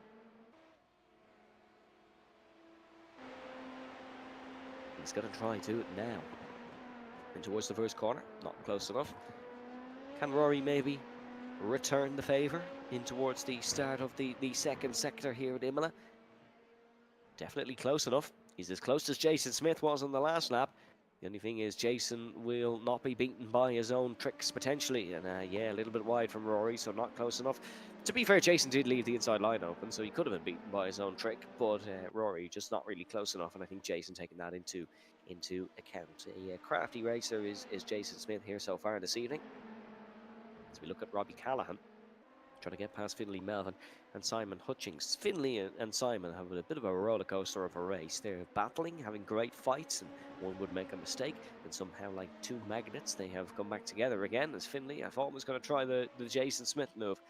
He's going to try to do it now. And towards the first corner, not close enough. Can Rory maybe return the favour in towards the start of the second sector here at Imola? Definitely close enough. He's as close as Jason Smith was on the last lap. The only thing is Jason will not be beaten by his own tricks potentially. And yeah, a little bit wide from Rory, so not close enough. To be fair, Jason did leave the inside line open, so he could have been beaten by his own trick. But Rory just not really close enough, and I think Jason taking that into account. A crafty racer is Jason Smith here so far this evening. As we look at Robbie Callahan, trying to get past Finley Melvin and Simon Hutchings. Finley and Simon have a bit of a roller coaster of a race. They're battling, having great fights, and one would make a mistake, and somehow, like two magnets, they have come back together again. As Finley, I thought, was going to try the Jason Smith move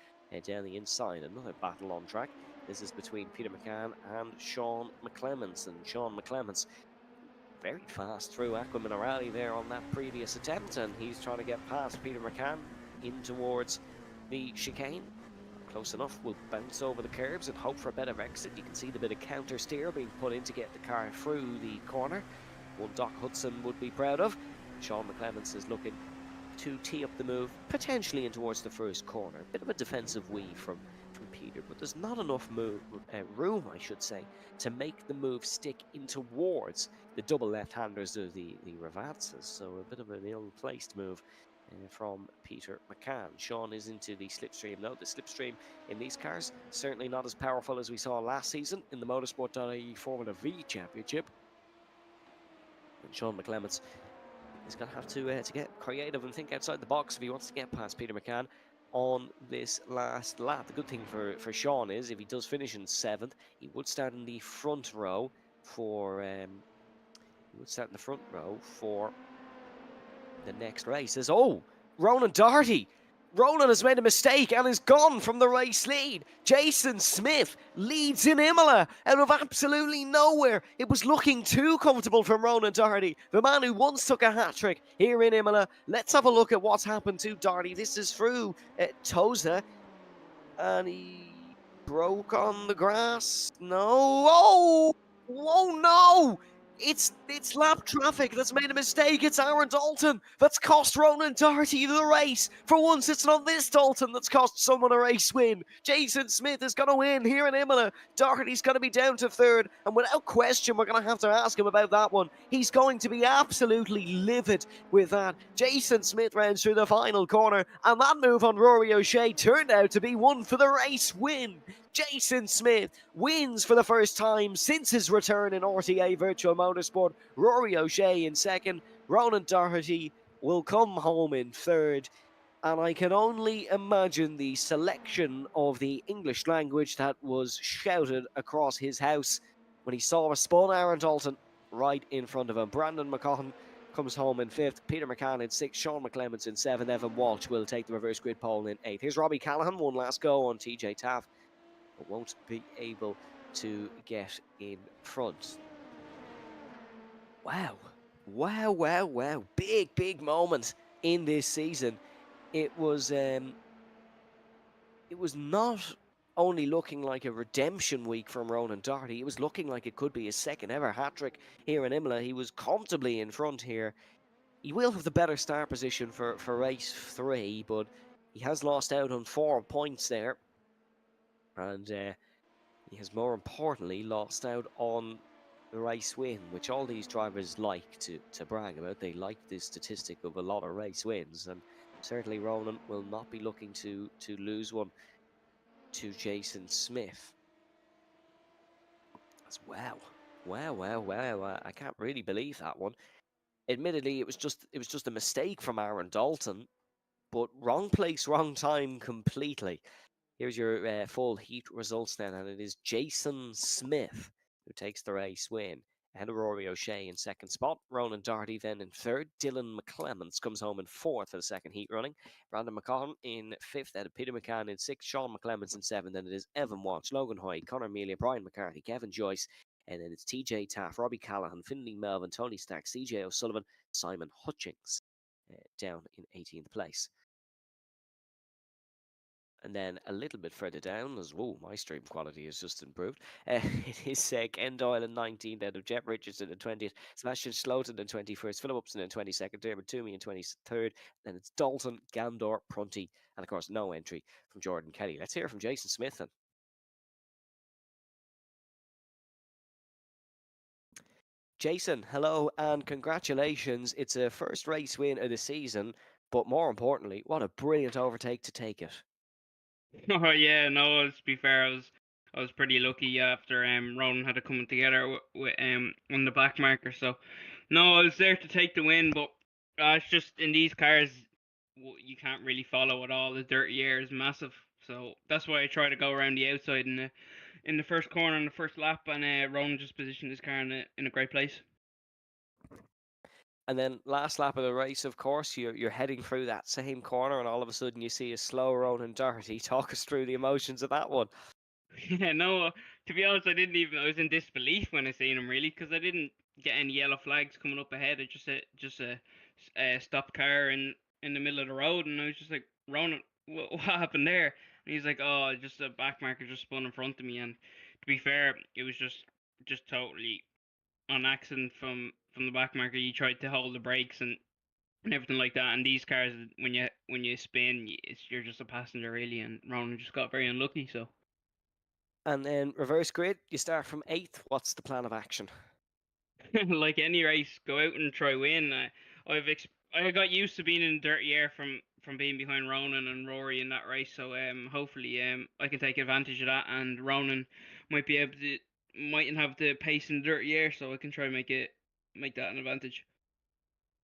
down the inside. Another battle on track. This is between Peter McCann and Sean McClements, and Sean McClements very fast through Aqua Minerale there on that previous attempt, and he's trying to get past Peter McCann in towards the chicane. Close enough, will bounce over the curbs and hope for a better exit. You can see the bit of counter steer being put in to get the car through the corner. One Doc Hudson would be proud of. Sean McClements is looking to tee up the move, potentially in towards the first corner. A bit of a defensive weave from Peter, but there's not enough room, I should say, to make the move stick in towards the double left-handers of the Ravazzas. So a bit of an ill-placed move from Peter McCann. Sean is into the slipstream now. The slipstream in these cars certainly not as powerful as we saw last season in the Motorsport.ie Formula V Championship. And Sean McClements is going to have to get creative and think outside the box if he wants to get past Peter McCann on this last lap. The good thing for Sean is if he does finish in 7th, he would start in the front row for the next race. As Ronan Doherty. Ronan has made a mistake and is gone from the race lead. Jason Smith leads in Imola out of absolutely nowhere. It was looking too comfortable from Ronan Doherty, the man who once took a hat-trick here in Imola. Let's have a look at what's happened to Doherty. This is through Toza, and he broke on the grass. No. Oh no! It's lap traffic that's made a mistake. It's Aaron Dalton that's cost Ronan Doherty the race. For once, it's not this Dalton that's cost someone a race win. Jason Smith is going to win here in Imola. Doherty's going to be down to 3rd, and without question, we're going to have to ask him about that one. He's going to be absolutely livid with that. Jason Smith rounds through the final corner, and that move on Rory O'Shea turned out to be one for the race win. Jason Smith wins for the first time since his return in RTA Virtual Motorsport. Rory O'Shea in 2nd. Ronan Doherty will come home in 3rd. And I can only imagine the selection of the English language that was shouted across his house when he saw a spun Aaron Dalton right in front of him. Brandon McCaughan comes home in 5th. Peter McCann in 6th. Sean McClements in 7th. Evan Walsh will take the reverse grid pole in 8th. Here's Robbie Callahan. One last go on TJ Taft, but won't be able to get in front. Wow. Big moment in this season. It was not only looking like a redemption week from Ronan Doherty. It was looking like it could be his second ever hat trick here in Imola. He was comfortably in front here. He will have the better start position for race 3, but he has lost out on 4 points there. And he has more importantly lost out on the race win, which all these drivers like to brag about. They like this statistic of a lot of race wins, and certainly Ronan will not be looking to lose one to Jason Smith. That's wow. I can't really believe that one. Admittedly, it was just a mistake from Aaron Dalton, but wrong place, wrong time completely. Here's your full heat results then, and it is Jason Smith who takes the race win. Ahead of Rory O'Shea in second spot. Ronan Doherty then in third. Dylan McClements comes home in fourth for the second heat running. Brandon McConnell in fifth. Ahead of Peter McCann in sixth. Sean McClements in seventh. Then it is Evan Watts, Logan Hoy, Conor Amelia, Brian McCarthy, Kevin Joyce. And then it's TJ Taff, Robbie Callahan, Finley Melvin, Tony Stack, CJ O'Sullivan, Simon Hutchings down in 18th place. And then a little bit further down, as whoa, my stream quality has just improved. It is Ken Doyle in 19th, out of Jeff Richardson in 20th, Sebastian Sloten in 21st, Philip Upson in 22nd, Dermot Toomey in 23rd. Then it's Dalton, Gandor, Prunty, and of course, no entry from Jordan Kelly. Let's hear from Jason Smith then. Jason, hello and congratulations. It's a first race win of the season, but more importantly, what a brilliant overtake to take it. Oh yeah, no. To be fair, I was pretty lucky after Ronan had it coming together with on the back marker. So no, I was there to take the win, but it's just in these cars you can't really follow at all. The dirty air is massive, so that's why I try to go around the outside in the first corner on the first lap, and Ronan just positioned his car in a great place. And then last lap of the race, of course, you're heading through that same corner, and all of a sudden you see a slow Ronan Doherty. Talk us through the emotions of that one. Yeah, no. To be honest, I didn't even. I was in disbelief when I seen him really, because I didn't get any yellow flags coming up ahead. I just a stopped car in the middle of the road, and I was just like, Ronan, what happened there? And he's like, oh, just a back marker just spun in front of me. And to be fair, it was just totally on accident from the back marker. He tried to hold the brakes and everything like that. And these cars, when you spin, you're just a passenger really. And Ronan just got very unlucky. So. And then reverse grid, you start from 8th. What's the plan of action? Like any race, go out and try win. I got used to being in dirty air from being behind Ronan and Rory in that race, so hopefully I can take advantage of that, and Ronan might be able to mightn't have the pace in dirty air, so I can try make that an advantage.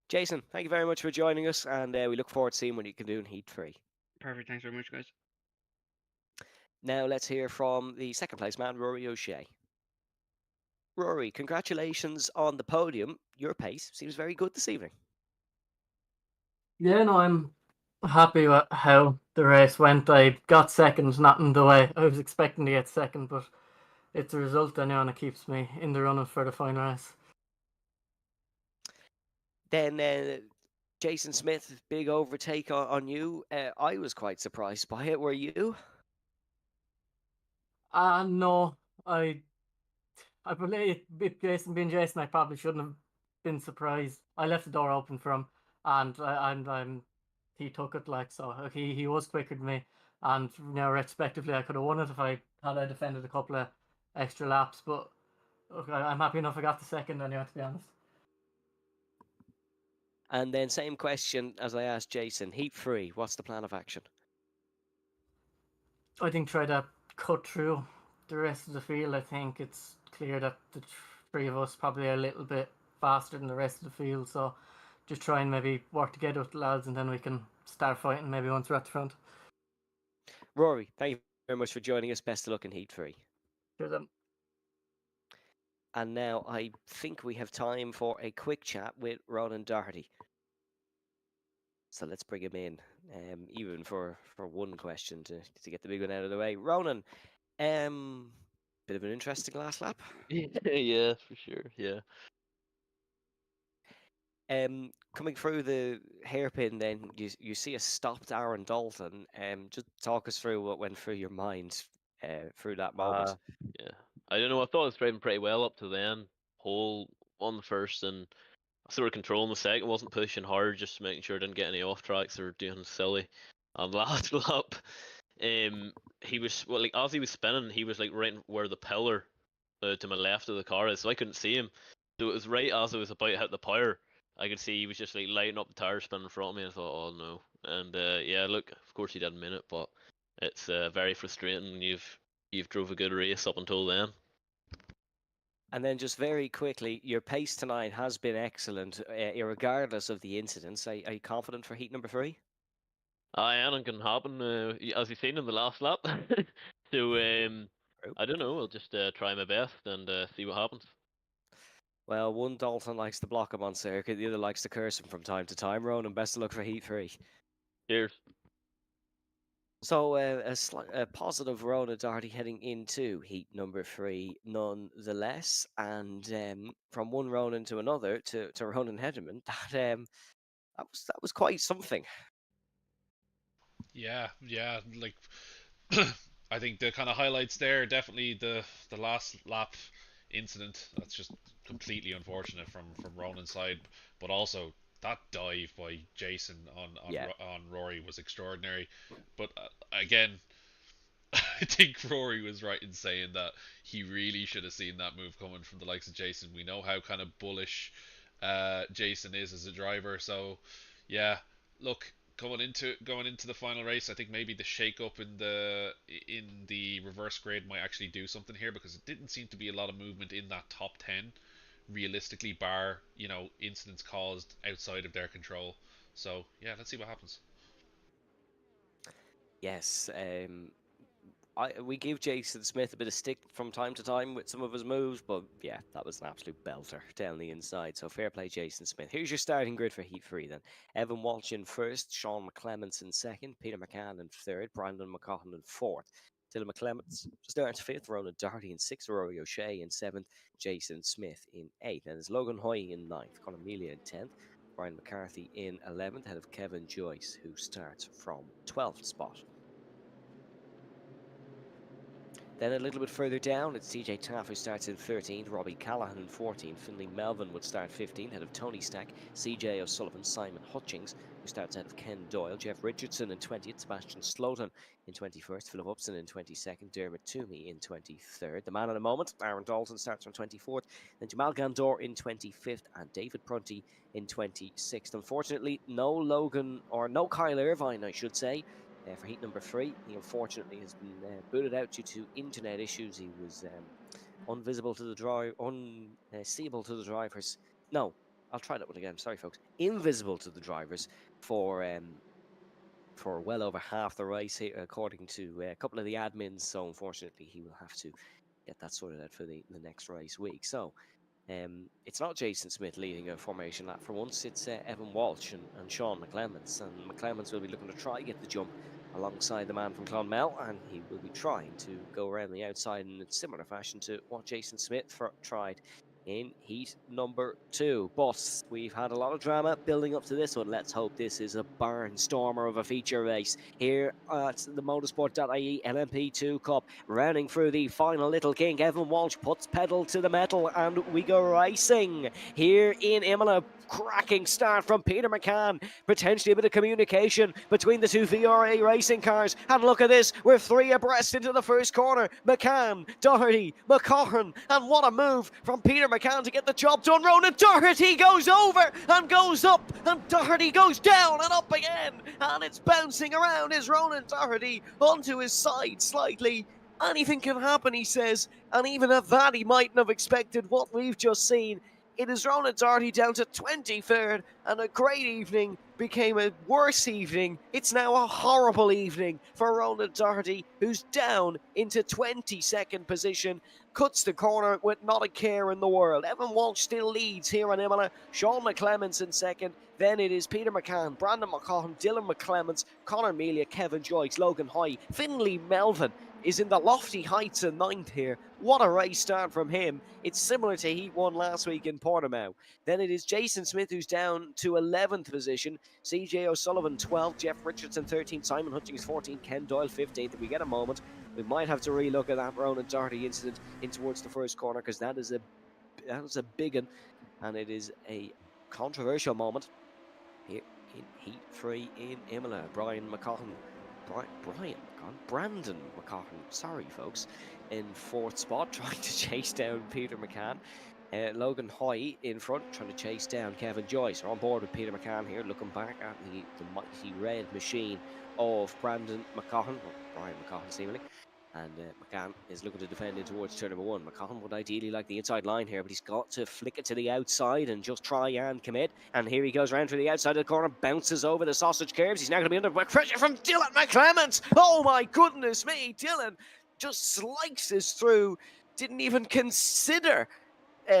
Jason, thank you very much for joining us, and we look forward to seeing what you can do in Heat 3. Perfect. Thanks very much, guys. Now let's hear from the second place man, Rory O'Shea. Rory, congratulations on the podium. Your pace seems very good this evening. Yeah, no, I'm happy with how the race went. I got second, not in the way I was expecting to get second, but it's a result anyway, and it keeps me in the running for the final race. Then Jason Smith, big overtake on you. I was quite surprised by it. Were you? No, I believe if Jason being Jason, I probably shouldn't have been surprised. I left the door open for him, and he took it like so. He was quicker than me, and respectively, I could have won it if I defended a couple of extra laps. But okay, I'm happy enough I got the second anyway, to be honest. And then same question as I asked Jason. Heat 3, what's the plan of action? I think try to cut through the rest of the field. I think it's clear that the three of us probably are a little bit faster than the rest of the field. So just try and maybe work together with the lads, and then we can start fighting maybe once we're at the front. Rory, thank you very much for joining us. Best of luck in Heat 3. Cheers, then. And now I think we have time for a quick chat with Ronan Doherty. So let's bring him in, even for one question to get the big one out of the way. Ronan, bit of an interesting last lap. Yeah, for sure. Yeah. Coming through the hairpin, then you see a stopped Aaron Dalton. Just talk us through what went through your mind through that moment. Yeah. I don't know. I thought I was driving pretty well up to then. Pole on the first, and I sort of controlling the second. Wasn't pushing hard, just making sure I didn't get any off tracks or doing silly. And last lap, he was like as he was spinning, he was like right where the pillar to my left of the car is, so I couldn't see him. So it was right as I was about to hit the power, I could see he was just like lighting up the tire spin in front of me. I thought, oh no. And yeah, look, of course he didn't mean it, but it's very frustrating when you've drove a good race up until then. And then just very quickly, your pace tonight has been excellent, regardless of the incidents. Are you confident for heat number 3? Anything can happen, as you've seen in the last lap. So I don't know. I'll just try my best and see what happens. Well, one Dalton likes to block him on circuit, the other likes to curse him from time to time. Ronan, best of luck for heat 3. Cheers. So a positive Ronan Doherty heading into heat number 3, nonetheless. And from one Ronan to another to Ronan Hederman, that was quite something. Yeah, like I think the kind of highlights there definitely the last lap incident. That's just completely unfortunate from Ronan's side, but also that dive by Jason on Rory was extraordinary. But again, I think Rory was right in saying that he really should have seen that move coming from the likes of Jason. We know how kind of bullish Jason is as a driver, so yeah. Look, going into the final race, I think maybe the shake up in the reverse grade might actually do something here, because it didn't seem to be a lot of movement in that top 10 realistically, bar incidents caused outside of their control. So yeah, let's see what happens. Yes, we give Jason Smith a bit of stick from time to time with some of his moves, but yeah, that was an absolute belter down the inside. So fair play, Jason Smith. Here's your starting grid for Heat 3 then. Evan Walsh in first, Sean McClements in second, Peter McCann in third, Brandon McCaughton in fourth, Dylan McClements starts fifth, Ronan Doherty in sixth, Rory O'Shea in seventh, Jason Smith in eighth. And there's Logan Hoy in ninth, Conor Melia in 10th, Brian McCarthy in 11th, ahead of Kevin Joyce, who starts from 12th spot. Then a little bit further down, it's TJ Taff who starts in 13th, Robbie Callahan in 14th, Finley Melvin would start 15th, ahead of Tony Stack, CJ O'Sullivan, Simon Hutchings, who starts ahead of Ken Doyle, Jeff Richardson in 20th, Sebastian Slowton in 21st, Philip Upson in 22nd, Dermot Toomey in 23rd. The man in a moment, Aaron Dalton starts from 24th, then Jamal Gandor in 25th, and David Prunty in 26th. Unfortunately, no Kyle Irvine, I should say, for heat number 3. He unfortunately has been booted out due to internet issues. He was unseeable to the drivers. No, I'll try that one again. Sorry, folks. Invisible to the drivers for well over half the race, here, according to a couple of the admins. So unfortunately, he will have to get that sorted out for the next race week. So it's not Jason Smith leading a formation lap for once. It's Evan Walsh and Sean McClements. And McClements will be looking to try get the jump alongside the man from Clonmel, and he will be trying to go around the outside in a similar fashion to what Jason Smith tried in heat number 2. But we've had a lot of drama building up to this one. Let's hope this is a barnstormer of a feature race here at the Motorsport.ie LMP2 Cup. Rounding through the final little kink, Evan Walsh puts pedal to the metal and we go racing here in Imola. Cracking start from Peter McCann. Potentially a bit of communication between the two VRA racing cars. And look at this, we're 3 abreast into the first corner. McCann, Doherty, McCaughton, and what a move from Peter McCann to get the job done. Ronan Doherty goes over and goes up, and Doherty goes down and up again, and it's bouncing around. Is Ronan Doherty onto his side slightly? Anything can happen, he says, and even at that he mightn't have expected what we've just seen. It is Ronan Doherty down to 23rd, and a great evening became a worse evening. It's now a horrible evening for Ronan Doherty, who's down into 22nd position, cuts the corner with not a care in the world. Evan Walsh still leads here on Imola. Sean McClements in second. Then it is Peter McCann, Brandon McCaughton, Dylan McClements, Conor Melia, Kevin Joyce, Logan Hoy, Finley Melvin is in the lofty heights in 9th here. What a race start from him. It's similar to Heat 1 last week in Portimao. Then it is Jason Smith who's down to 11th position. CJ O'Sullivan 12th, Jeff Richardson 13th, Simon Hutchings 14th, Ken Doyle 15th. If we get a moment, we might have to relook at that Ronan Doherty incident in towards the first corner, because that is a big one, and it is a controversial moment here in Heat 3 in Imola. Brandon McCaughan, sorry folks, in fourth spot, trying to chase down Peter McCann. Logan Hoy in front, trying to chase down Kevin Joyce. Are on board with Peter McCann here, looking back at the mighty red machine of Brandon McCaughan, or Brian McCaughan seemingly. And McCann is looking to defend in towards turn number 1. McCaughan would ideally like the inside line here, but he's got to flick it to the outside and just try and commit. And here he goes round to the outside of the corner, bounces over the sausage curves. He's now going to be under pressure from Dylan McClements. Oh my goodness me, Dylan just slices through, didn't even consider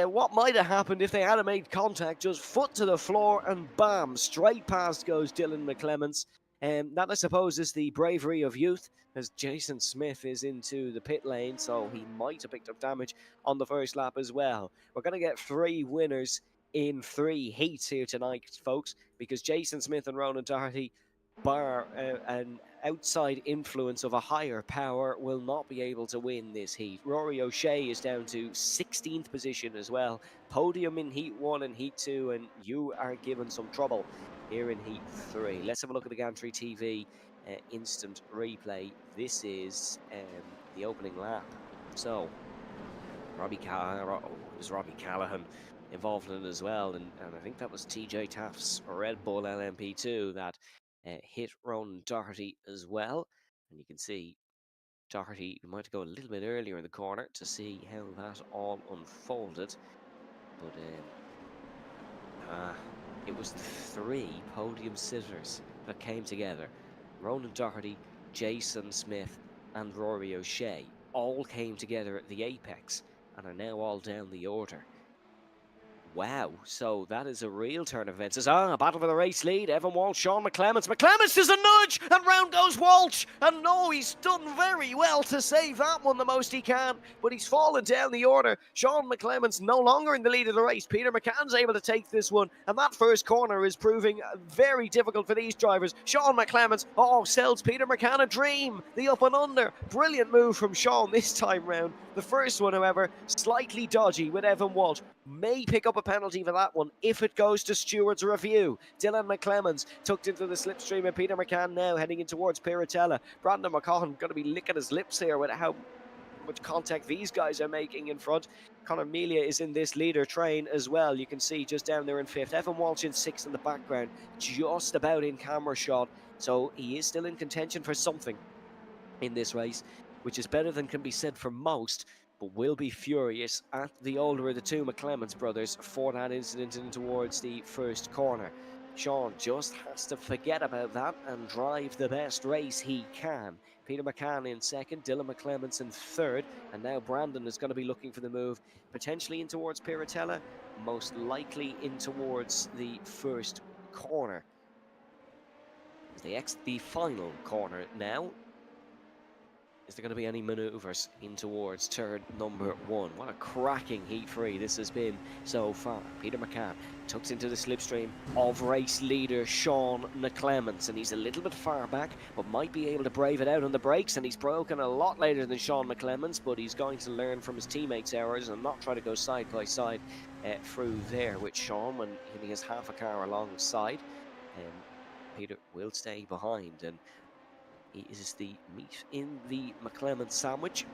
what might have happened if they had made contact. Just foot to the floor and bam, straight past goes Dylan McClements. That, I suppose, is the bravery of youth, as Jason Smith is into the pit lane, so he might have picked up damage on the first lap as well. We're going to get 3 winners in 3 heats here tonight, folks, because Jason Smith and Ronan Doherty, bar an outside influence of a higher power, will not be able to win this heat. Rory O'Shea is down to 16th position as well. Podium in Heat 1 and Heat 2, and you are given some trouble here in Heat 3. Let's have a look at the Gantry TV instant replay. This is the opening lap. So, Robbie Callahan involved in it as well, and I think that was TJ Taft's Red Bull LMP2 that hit Ronan Doherty as well. And you can see Doherty might go a little bit earlier in the corner to see how that all unfolded. But it was the 3 podium sitters that came together. Ronan Doherty, Jason Smith and Rory O'Shea all came together at the apex and are now all down the order. Wow, so that is a real turn of events. A battle for the race lead. Evan Walsh, Sean McClements. McClements is a nudge, and round goes Walsh. And no, he's done very well to save that one the most he can, but he's fallen down the order. Sean McClements no longer in the lead of the race. Peter McCann's able to take this one, and that first corner is proving very difficult for these drivers. Sean McClements, sells Peter McCann a dream. The up and under. Brilliant move from Sean this time round. The first one, however, slightly dodgy with Evan Walsh. May pick up a penalty for that one if it goes to Stewart's review. Dylan McClements tucked into the slipstream, and Peter McCann now heading in towards Piratella. Brandon McCaughan going to be licking his lips here with how much contact these guys are making in front. Connor Melia is in this leader train as well. You can see just down there in 5th. Evan Walsh in 6th in the background, just about in camera shot. So he is still in contention for something in this race, which is better than can be said for most, but will be furious at the older of the 2 McClements brothers for that incident in towards the first corner. Sean just has to forget about that and drive the best race he can. Peter McCann in 2nd, Dylan McClements in 3rd, and now Brandon is going to be looking for the move, potentially in towards Piratella, most likely in towards the first corner. The final corner now. Is there going to be any manoeuvres in towards turn number 1? What a cracking Heat 3 this has been so far. Peter McCann tucks into the slipstream of race leader Sean McClements, and he's a little bit far back, but might be able to brave it out on the brakes, and he's broken a lot later than Sean McClements, but he's going to learn from his teammates' errors and not try to go side by side through there with Sean when he has half a car alongside. Peter will stay behind, and he is the meat in the McClements sandwich.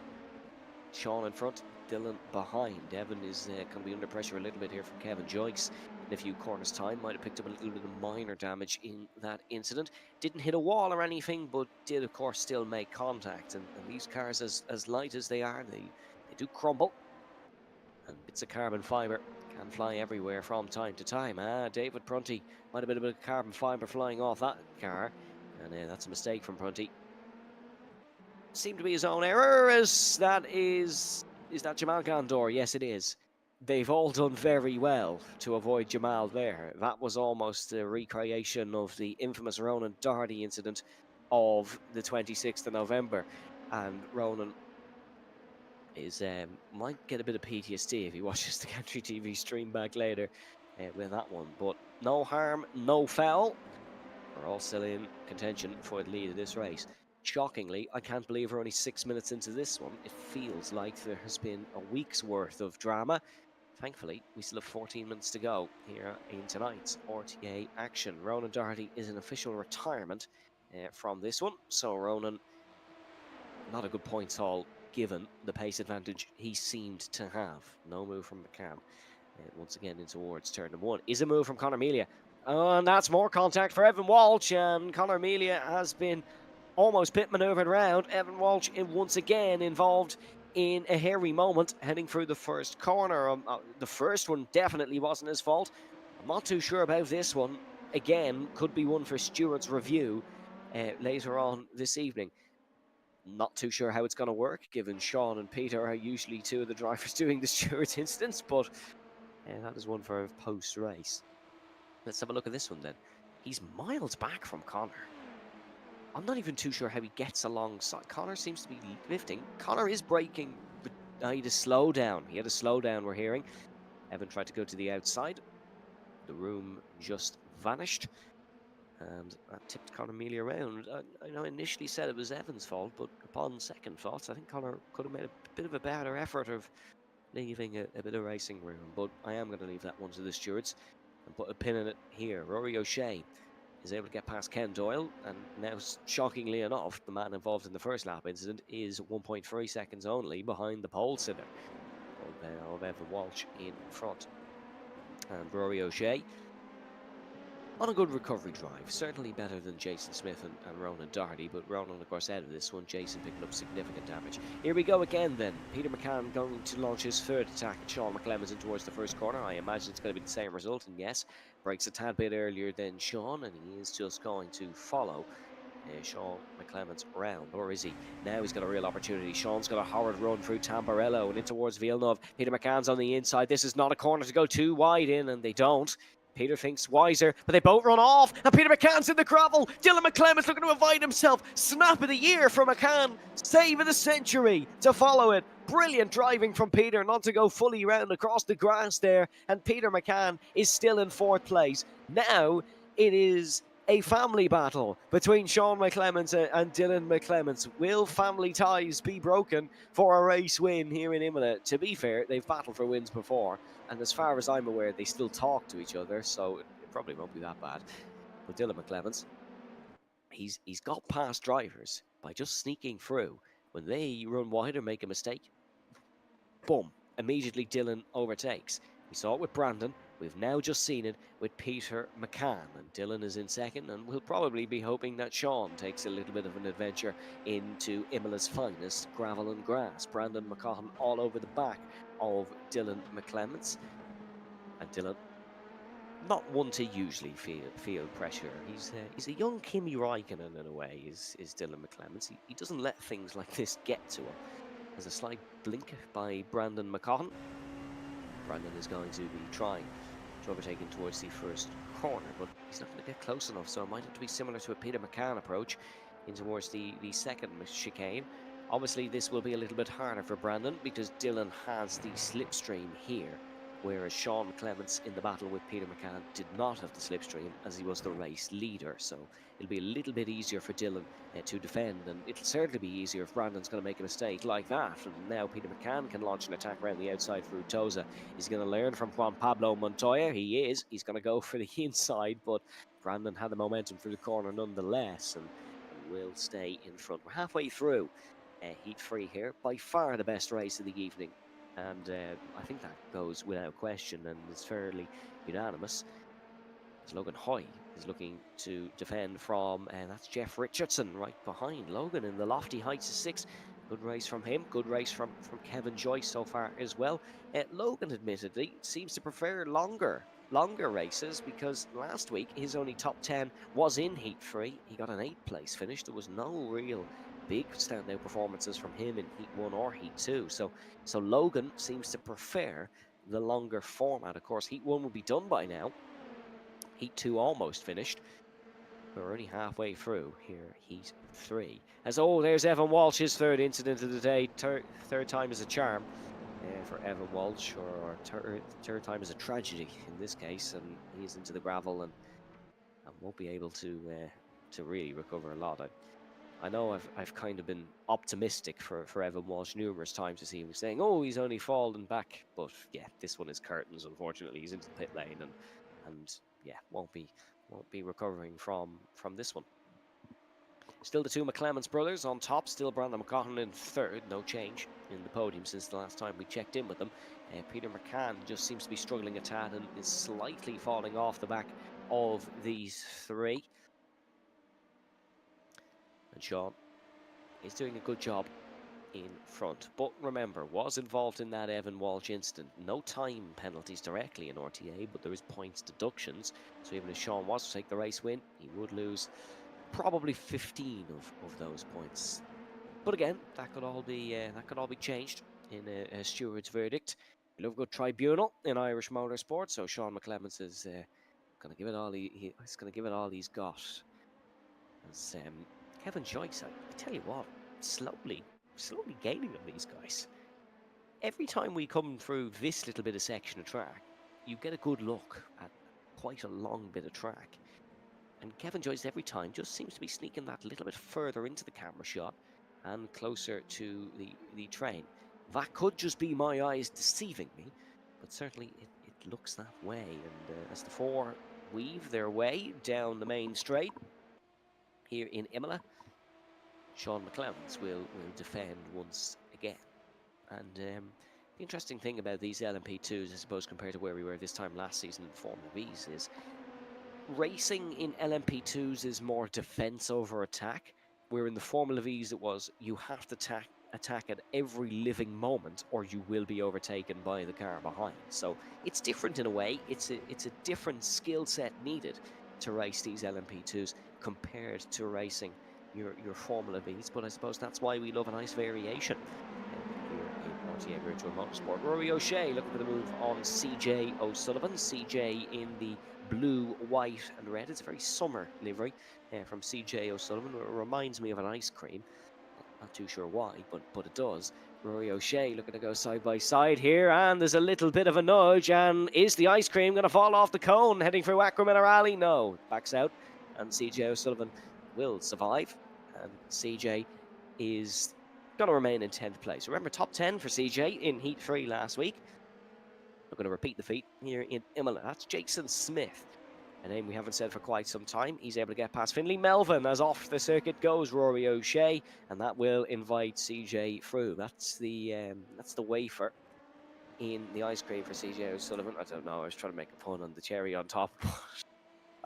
Sean in front, Dylan behind. Evan is going to be under pressure a little bit here from Kevin Joyce in a few corners' time. Might have picked up a little bit of minor damage in that incident. Didn't hit a wall or anything, but did, of course, still make contact. And these cars, as light as they are, they do crumble. And bits of carbon fibre can fly everywhere from time to time. David Prunty might have been a bit of carbon fibre flying off that car. And that's a mistake from Prunty. Seemed to be his own error. Is that Jamal Gandor? Yes, it is. They've all done very well to avoid Jamal there. That was almost a recreation of the infamous Ronan Doherty incident of the 26th of November. And Ronan might get a bit of PTSD if he watches the Gantry TV stream back later with that one. But no harm, no foul. We're all still in contention for the lead of this race. shockingly, I can't believe we're only 6 minutes into this one. It feels like there has been a week's worth of drama. Thankfully, we still have 14 minutes to go here in tonight's RTA action. Ronan Doherty is in official retirement from this one. So Ronan, not a good points haul given the pace advantage he seemed to have. No move from McCann. Once again in towards turn number 1. Is a move from Conor Melia. And that's more contact for Evan Walsh. And Conor Melia has been almost pit maneuvered round. Evan Walsh once again involved in a hairy moment heading through the first corner. The first one definitely wasn't his fault. I'm not too sure about this one. Again, could be one for Stewart's review later on this evening. Not too sure how it's going to work, given Sean and Peter are usually two of the drivers doing the Stewart's instance, but that is one for post-race. Let's have a look at this one then. He's miles back from Connor. I'm not even too sure how he gets alongside. Connor seems to be lifting. Connor is braking, but he had a slowdown. He had a slowdown, we're hearing. Evan tried to go to the outside. The room just vanished. And that tipped Conor Mealy around. I know I initially said it was Evan's fault, but upon second thoughts, I think Connor could have made a bit of a better effort of leaving a bit of racing room. But I am going to leave that one to the stewards and put a pin in it here. Rory O'Shea is able to get past Ken Doyle, and now, shockingly enough, the man involved in the first lap incident is 1.3 seconds only behind the pole sitter of Evan Walsh in front. And Rory O'Shea on a good recovery drive, certainly better than Jason Smith and Ronan Doherty, but Ronan, of course, out of this one. Jason picking up significant damage. Here we go again then. Peter McCann going to launch his third attack at Sean McClemens in towards the first corner. I imagine it's going to be the same result, and yes, breaks a tad bit earlier than Sean, and he is just going to follow Sean McClemens round, or is he? Now he's got a real opportunity. Sean's got a horrid run through Tamburello and in towards Villeneuve. Peter McCann's on the inside. This is not a corner to go too wide in, and they don't. Peter thinks wiser, but they both run off, and Peter McCann's in the gravel. Dylan McClemens looking to avoid himself. Snap of the year for McCann. Save of the century to follow it. Brilliant driving from Peter, not to go fully round across the grass there, and Peter McCann is still in fourth place. Now it is a family battle between Sean McClemens and Dylan McClemens. Will family ties be broken for a race win here in Imola? To be fair, they've battled for wins before, and as far as I'm aware, they still talk to each other, so it probably won't be that bad. But Dylan McClemens, he's got past drivers by just sneaking through. When they run wide or make a mistake, boom, immediately Dylan overtakes. We saw it with Brandon. We've now just seen it with Peter McCann, and Dylan is in second, and we'll probably be hoping that Sean takes a little bit of an adventure into Imola's finest gravel and grass. Brandon McCahan all over the back of Dylan McClemens, and Dylan, not one to usually feel pressure. He's a young Kimi Raikkonen in a way, is Dylan McClemens. He doesn't let things like this get to him. There's a slight blink by Brandon McCahan. Brandon is going to be trying to overtake him towards the first corner, but he's not going to get close enough, so it might have to be similar to a Peter McCann approach in towards the second chicane. Obviously, this will be a little bit harder for Brandon because Dylan has the slipstream here, whereas Sean McClemens in the battle with Peter McCann did not have the slipstream as he was the race leader, so it'll be a little bit easier for Dylan to defend, and it'll certainly be easier if Brandon's going to make a mistake like that. And now Peter McCann can launch an attack around the outside for Utoza. He's going to learn from Juan Pablo Montoya. He's going to go for the inside, but Brandon had the momentum through the corner nonetheless, and will stay in front. We're halfway through Heat 3 here. By far the best race of the evening, and I think that goes without question, and it's fairly unanimous. As Logan Hoy is looking to defend from, and that's Jeff Richardson right behind Logan in the lofty heights of 6th. Good race from him, good race from Kevin Joyce so far as well. Logan admittedly seems to prefer longer races, because last week his only top 10 was in Heat 3. He got an 8th place finish. There was no real big standout performances from him in Heat 1 or Heat 2. So Logan seems to prefer the longer format. Of course, Heat 1 will be done by now. Heat 2 almost finished. We're only halfway through here, Heat 3. There's Evan Walsh, his third incident of the day. Third time is a charm for Evan Walsh, or third time is a tragedy in this case, and he's into the gravel and won't be able to really recover a lot. I know I've kind of been optimistic for Evan Walsh numerous times to see him saying, oh, he's only fallen back. But yeah, this one is curtains, unfortunately. He's into the pit lane and yeah, won't be recovering from this one. Still the two McClemens brothers on top, still Brandon McCaughton in third, no change in the podium since the last time we checked in with them. Peter McCann just seems to be struggling a tad and is slightly falling off the back of these three. And Sean is doing a good job in front. But remember, was involved in that Evan Walsh incident. No time penalties directly in RTA, but there is points deductions. So even if Sean was to take the race win, he would lose probably 15 of those points. But again, that could all be changed in a steward's verdict. We love a good tribunal in Irish motorsport, so Sean McClemens is going to give it all he's going to give it all he's got. As Kevin Joyce, I tell you what, slowly gaining on these guys. Every time we come through this little bit of section of track, you get a good look at quite a long bit of track. And Kevin Joyce every time just seems to be sneaking that little bit further into the camera shot and closer to the train. That could just be my eyes deceiving me, but certainly it looks that way. And as the four weave their way down the main straight here in Imola, Sean McClemens will defend once again. And the interesting thing about these LMP2s, I suppose, compared to where we were this time last season in Formula V's, is racing in LMP2s is more defense over attack, where in the Formula V's it was you have to attack at every living moment or you will be overtaken by the car behind. So it's different in a way. It's a different skill set needed to race these LMP2s compared to racing your Formula V's, but I suppose that's why we love a nice variation here in RTA Virtual Motorsport. Rory O'Shea looking for the move on CJ O'Sullivan. CJ in the blue, white and red. It's a very summer livery from CJ O'Sullivan. It reminds me of an ice cream. Not too sure why, but it does. Rory O'Shea looking to go side by side here, and there's a little bit of a nudge, and is the ice cream going to fall off the cone heading through Acro Minerale? No, backs out, and CJ O'Sullivan will survive, and CJ is going to remain in 10th place. Remember, top 10 for CJ in Heat 3 last week. We're going to repeat the feat here in Imola. That's Jason Smith, a name we haven't said for quite some time. He's able to get past Finley Melvin as off the circuit goes Rory O'Shea, and that will invite CJ through. That's the wafer in the ice cream for CJ O'Sullivan. I don't know. I was trying to make a pun on the cherry on top.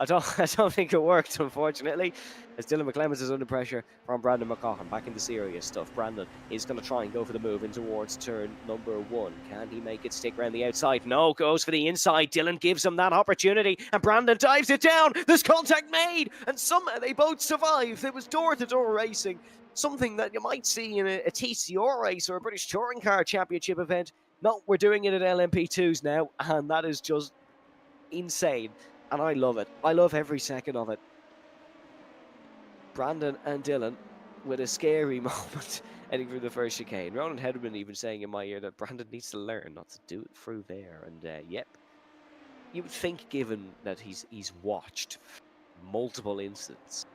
I don't think it worked, unfortunately, as Dylan McClemens is under pressure from Brandon McCaughton. Back into serious stuff. Brandon is going to try and go for the move in towards turn number 1. Can he make it stick around the outside? No, goes for the inside. Dylan gives him that opportunity, and Brandon dives it down. There's contact made, and somehow they both survive. It was door-to-door racing, something that you might see in a TCR race or a British Touring Car Championship event. No, we're doing it at LMP2s now, and that is just insane. And I love it. I love every second of it. Brandon and Dylan with a scary moment heading through the first chicane. Ronan Hederman even saying in my ear that Brandon needs to learn not to do it through there. And yep, you would think, given that he's watched multiple incidents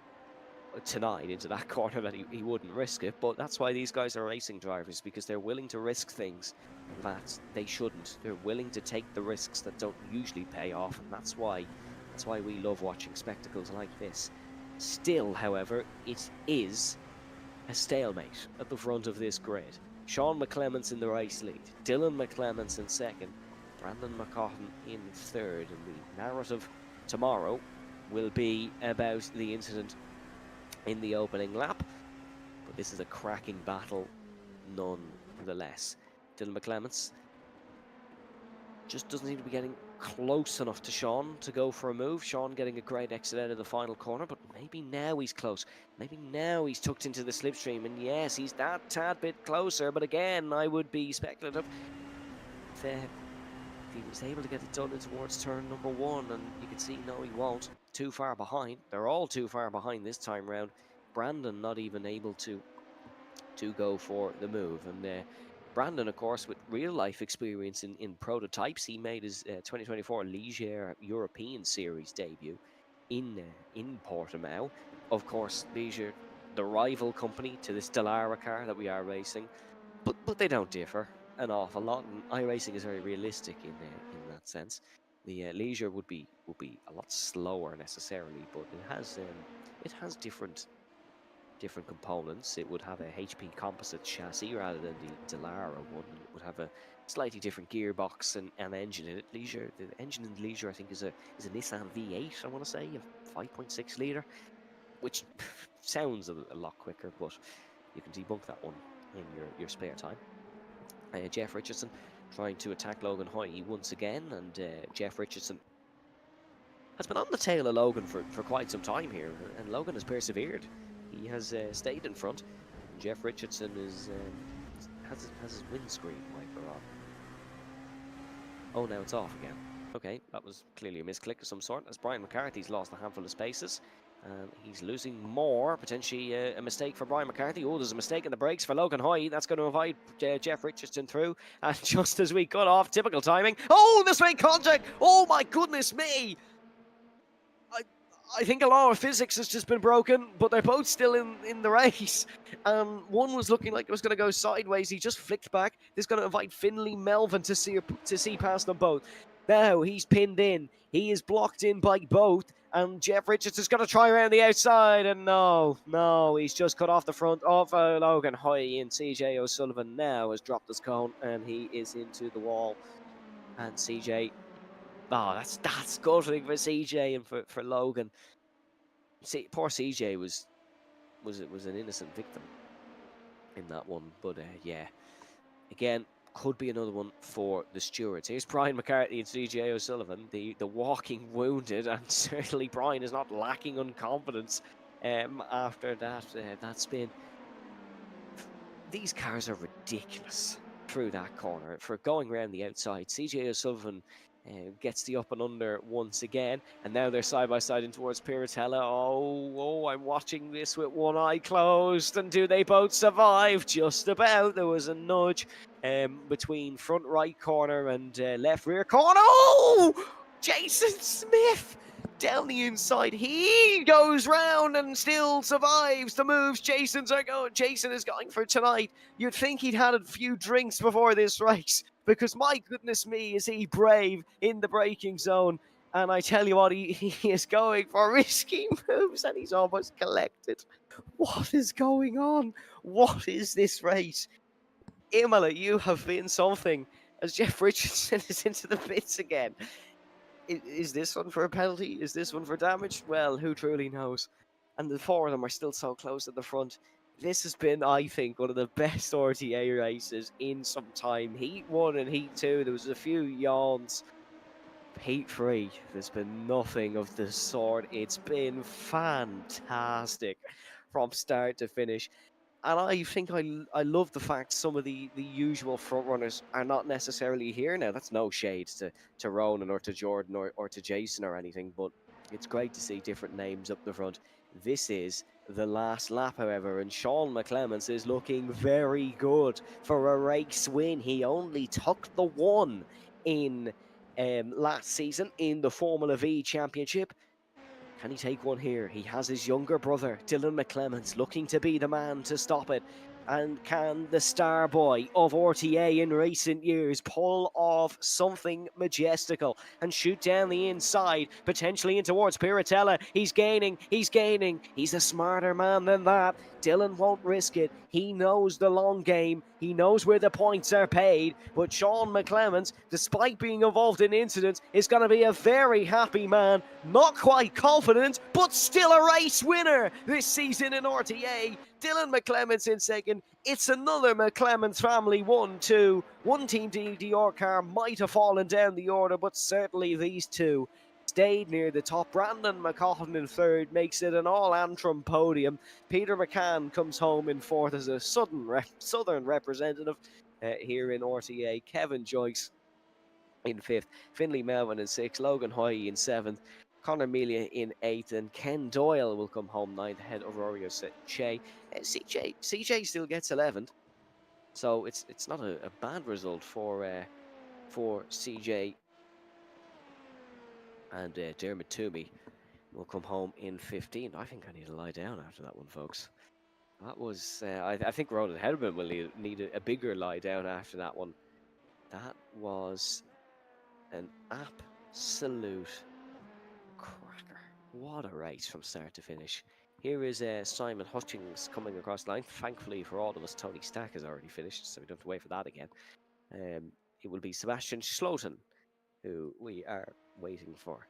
tonight into that corner, that he wouldn't risk it. But that's why these guys are racing drivers, because they're willing to risk things that they shouldn't. They're willing to take the risks that don't usually pay off, and that's why we love watching spectacles like this. Still, however, it is a stalemate at the front of this grid. Sean McClemens in the race lead, Dylan McClemens in second, Brandon McCaughton in third, and the narrative tomorrow will be about the incident in the opening lap, but this is a cracking battle nonetheless. Dylan McClemens just doesn't seem to be getting close enough to Sean to go for a move. Sean getting a great exit out of the final corner, but maybe now he's close. Maybe now he's tucked into the slipstream, and yes, he's that tad bit closer, but again, I would be speculative if he was able to get it done in towards turn number 1, and you can see, no, he won't. Too far behind. They're all too far behind this time round. Brandon not even able to go for the move, and Brandon, of course, with real-life experience in prototypes. He made his 2024 Ligier European Series debut in Portimao. Of course, Ligier the rival company to this Dallara car that we are racing, but they don't differ an awful lot. And iRacing is very realistic in that sense. The Leisure would be a lot slower necessarily, but it has different components. It would have a HP composite chassis rather than the Dallara one. And it would have a slightly different gearbox and engine in it. Leisure, the engine in the Leisure, I think, is a Nissan V8. I want to say a 5.6 liter, which sounds a lot quicker, but you can debunk that one in your spare time. Jeff Richardson trying to attack Logan Hoy once again, and Jeff Richardson has been on the tail of Logan for quite some time here, and Logan has persevered. He has stayed in front. Jeff Richardson has his windscreen wiper on. Oh, now it's off again. Okay, that was clearly a misclick of some sort, as Brian McCarthy's lost a handful of spaces. He's losing more, potentially a mistake for Brian McCarthy. Oh, there's a mistake in the brakes for Logan Hoy. That's going to invite Jeff Richardson through. And just as we cut off, typical timing. Oh, this late contact! Oh my goodness me! I think a lot of physics has just been broken, but they're both still in the race. One was looking like it was going to go sideways. He just flicked back. This is going to invite Finley Melvin to see past them both. Now he's pinned in. He is blocked in by both. And Jeff Richardson's going to try around the outside. And no, he's just cut off the front of Logan Hoy. And CJ O'Sullivan now has dropped his cone and he is into the wall. And CJ... Oh, that's gutting for CJ and for Logan. See, poor CJ was an innocent victim in that one, but yeah, again, could be another one for the stewards. Here's Brian McCarthy and CJ O'Sullivan, the walking wounded, and certainly Brian is not lacking on confidence after that spin. These cars are ridiculous through that corner for going around the outside. CJ O'Sullivan gets the up and under once again, and now they're side by side in towards Piratella. Oh, I'm watching this with one eye closed, and do they both survive? Just about. There was a nudge between front right corner and left rear corner. Oh, Jason Smith down the inside. He goes round and still survives the moves Jason is going for tonight. You'd think he'd had a few drinks before this race, because my goodness me, is he brave in the braking zone. And I tell you what, he is going for risky moves, and he's almost collected. What is going on? What is this race? Imola, you have been something, as Jeff Richardson is into the pits again. Is this one for a penalty? Is this one for damage? Well, who truly knows? And the four of them are still so close at the front. This has been, I think, one of the best RTA races in some time. Heat 1 and Heat 2, there was a few yawns. Heat 3, there's been nothing of the sort. It's been fantastic from start to finish. And I think I love the fact some of the usual frontrunners are not necessarily here now. That's no shade to Ronan or to Jordan or to Jason or anything, but it's great to see different names up the front. This is the last lap, however, and Sean McClements is looking very good for a race win. He only took the one in last season in the Formula V Championship. Can he take one here? He has his younger brother, Dylan McClements, looking to be the man to stop it. And can the star boy of RTA in recent years pull off something majestical and shoot down the inside, potentially in towards Piratella? He's gaining. He's a smarter man than that. Dylan won't risk it. He knows the long game. He knows where the points are paid. But Sean McClements, despite being involved in incidents, is going to be a very happy man. Not quite confident, but still a race winner this season in RTA. Dylan McClements in second. It's another McClements family 1-2. One Team DDR car might have fallen down the order, but certainly these two stayed near the top. Brandon McCaughan in third makes it an all-Antrim podium. Peter McCann comes home in fourth as a southern representative here in RTA. Kevin Joyce in fifth. Finley Melvin in sixth. Logan Hoy in seventh. Conor Melia in eighth, and Ken Doyle will come home ninth ahead of Rory O'Shea. CJ still gets 11th, so it's not a bad result for CJ. And Dermot Toomey will come home in 15th. I think I need to lie down after that one, folks. That was, I think Ronan Hederman will need a bigger lie down after that one. That was an absolute cracker. What a race from start to finish. Here is Simon Hutchings coming across the line. Thankfully for all of us, Tony Stack has already finished, so we don't have to wait for that again. It will be Sebastian Schloten, who we are waiting for.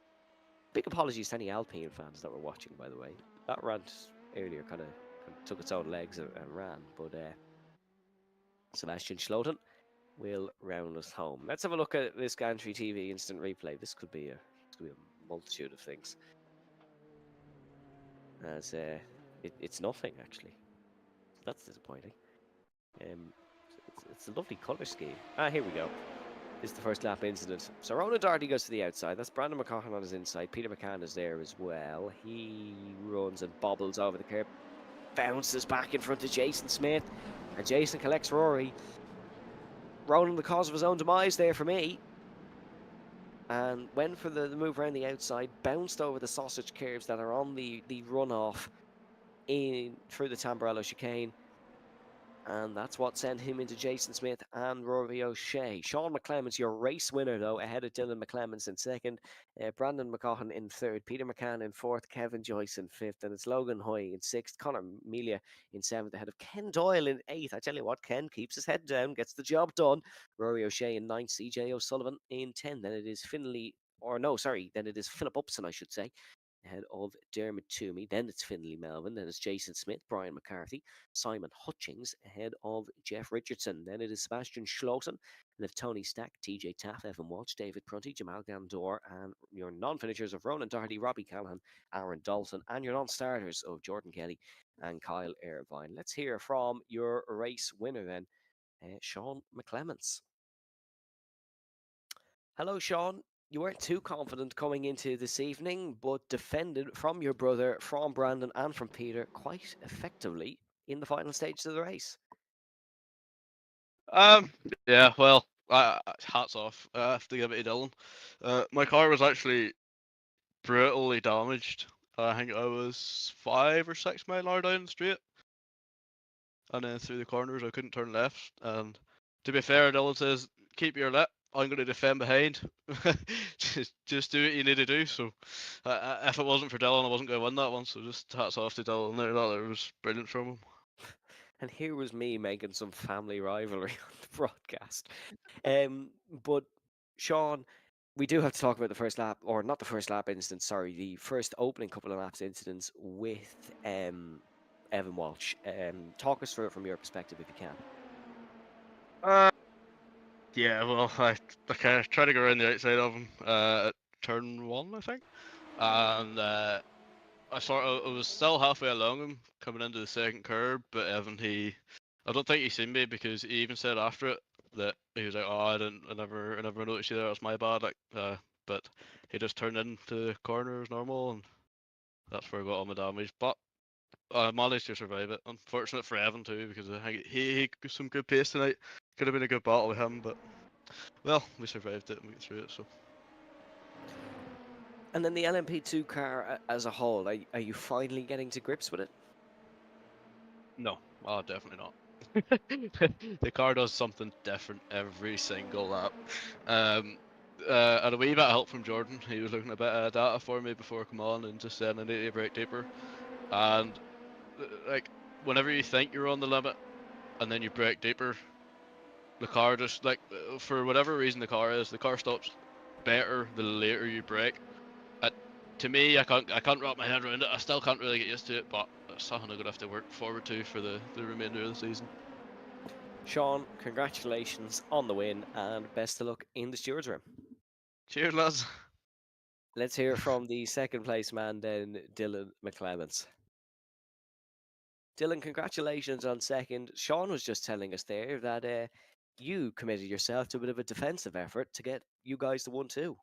Big apologies to any Alpine fans that were watching, by the way. That rant earlier kind of took its own legs and ran, but Sebastian Schloten will round us home. Let's have a look at this Gantry TV instant replay. This could be a multitude of things. As it's nothing actually. That's disappointing. It's a lovely colour scheme. Here we go. This is the first lap incident. So Ronan Doherty goes to the outside. That's Brandon McCaughan on his inside. Peter McCann is there as well. He runs and bobbles over the curb. Bounces back in front of Jason Smith. And Jason collects Rory. Ronan the cause of his own demise there for me. And went for the move around the outside. Bounced over the sausage curves that are on the runoff in through the Tamburello chicane. And that's what sent him into Jason Smith and Rory O'Shea. Sean McClemens, your race winner, though, ahead of Dylan McClemens in second. Brandon McCaughan in third. Peter McCann in fourth. Kevin Joyce in fifth. And it's Logan Hoy in sixth. Conor Melia in seventh, ahead of Ken Doyle in eighth. I tell you what, Ken keeps his head down, gets the job done. Rory O'Shea in ninth. CJ O'Sullivan in 10. Then it is then it is Philip Upson, I should say, ahead of Dermot Toomey. Then it's Finlay Melvin. Then it's Jason Smith, Brian McCarthy, Simon Hutchings ahead of Jeff Richardson. Then it is Sebastian Schloten. And if Tony Stack, TJ Taff, Evan Walsh, David Prunty, Jamal Gandor, and your non-finishers of Ronan Doherty, Robbie Callahan, Aaron Dalton, and your non-starters of Jordan Kelly and Kyle Irvine. Let's hear from your race winner then, Sean McClemens. Hello, Sean. You weren't too confident coming into this evening, but defended from your brother, from Brandon, and from Peter quite effectively in the final stages of the race. Yeah, well, hats off. I have to give it to Dylan. My car was actually brutally damaged. I think I was 5 or 6 mile an hour down the straight, and then through the corners I couldn't turn left. And to be fair, Dylan says, "Keep your lip. I'm going to defend behind. just do what you need to do." So, if it wasn't for Dylan, I wasn't going to win that one. So just hats off to Dylan there. That was brilliant from him. And here was me making some family rivalry on the broadcast. But Sean, we do have to talk about the first lap, or not the first lap incident, sorry, the first opening couple of laps incidents with Evan Walsh. Talk us through it from your perspective if you can. Yeah, well, I kind of tried to go around the outside of him at turn 1, I think, and I was still halfway along him coming into the second curb, but Evan, I don't think he seen me, because he even said after it that he was like, "Oh, I never noticed you there. It's my bad." But he just turned into the corner as normal, and that's where I got all my damage. But I managed to survive it. Unfortunate for Evan too, because I think he got some good pace tonight. Could have been a good battle with him, but well, we survived it and we got through it. So. And then the LMP2 car as a whole, are you finally getting to grips with it? No, definitely not. The car does something different every single lap. I had a wee bit of help from Jordan. He was looking at a bit of data for me before I come on and just said I need to brake deeper. And like whenever you think you're on the limit and then you brake deeper, the car just for whatever reason the car stops better the later you brake. To me, I can't wrap my head around it. I still can't really get used to it, but it's something I'm gonna have to work forward to for the remainder of the season. Sean, congratulations on the win and best of luck in the stewards room. Cheers, lads. Let's hear from the second place man then, Dylan McClemens. Dylan, congratulations on second. Sean was just telling us there that you committed yourself to a bit of a defensive effort to get you guys to 1-2.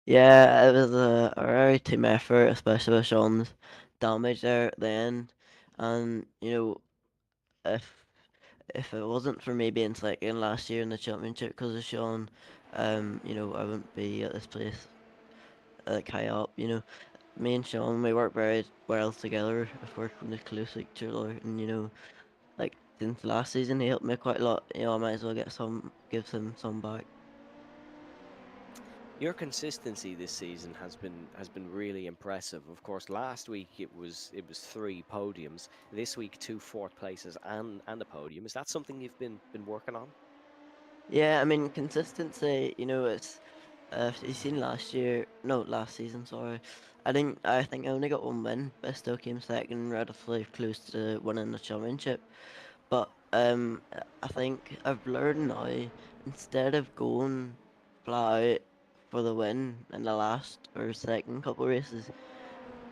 Yeah, it was a very team effort, especially with Sean's damage there at the end. And if it wasn't for me being second last year in the championship because of Sean, I wouldn't be at this place like high up. Me and Sean, we work very well together. I've worked really close with each other, and like since last season, he helped me quite a lot. I might as well give him some back. Your consistency this season has been really impressive. Of course, last week it was 3 podiums. This week, 2 4th places and a podium. Is that something you've been working on? Yeah, I mean consistency. It's you seen last season. Sorry, I think I only got 1 win, but I still came second, relatively close to winning the championship. But I think I've learned now, instead of going flat out for the win in the last or second couple of races.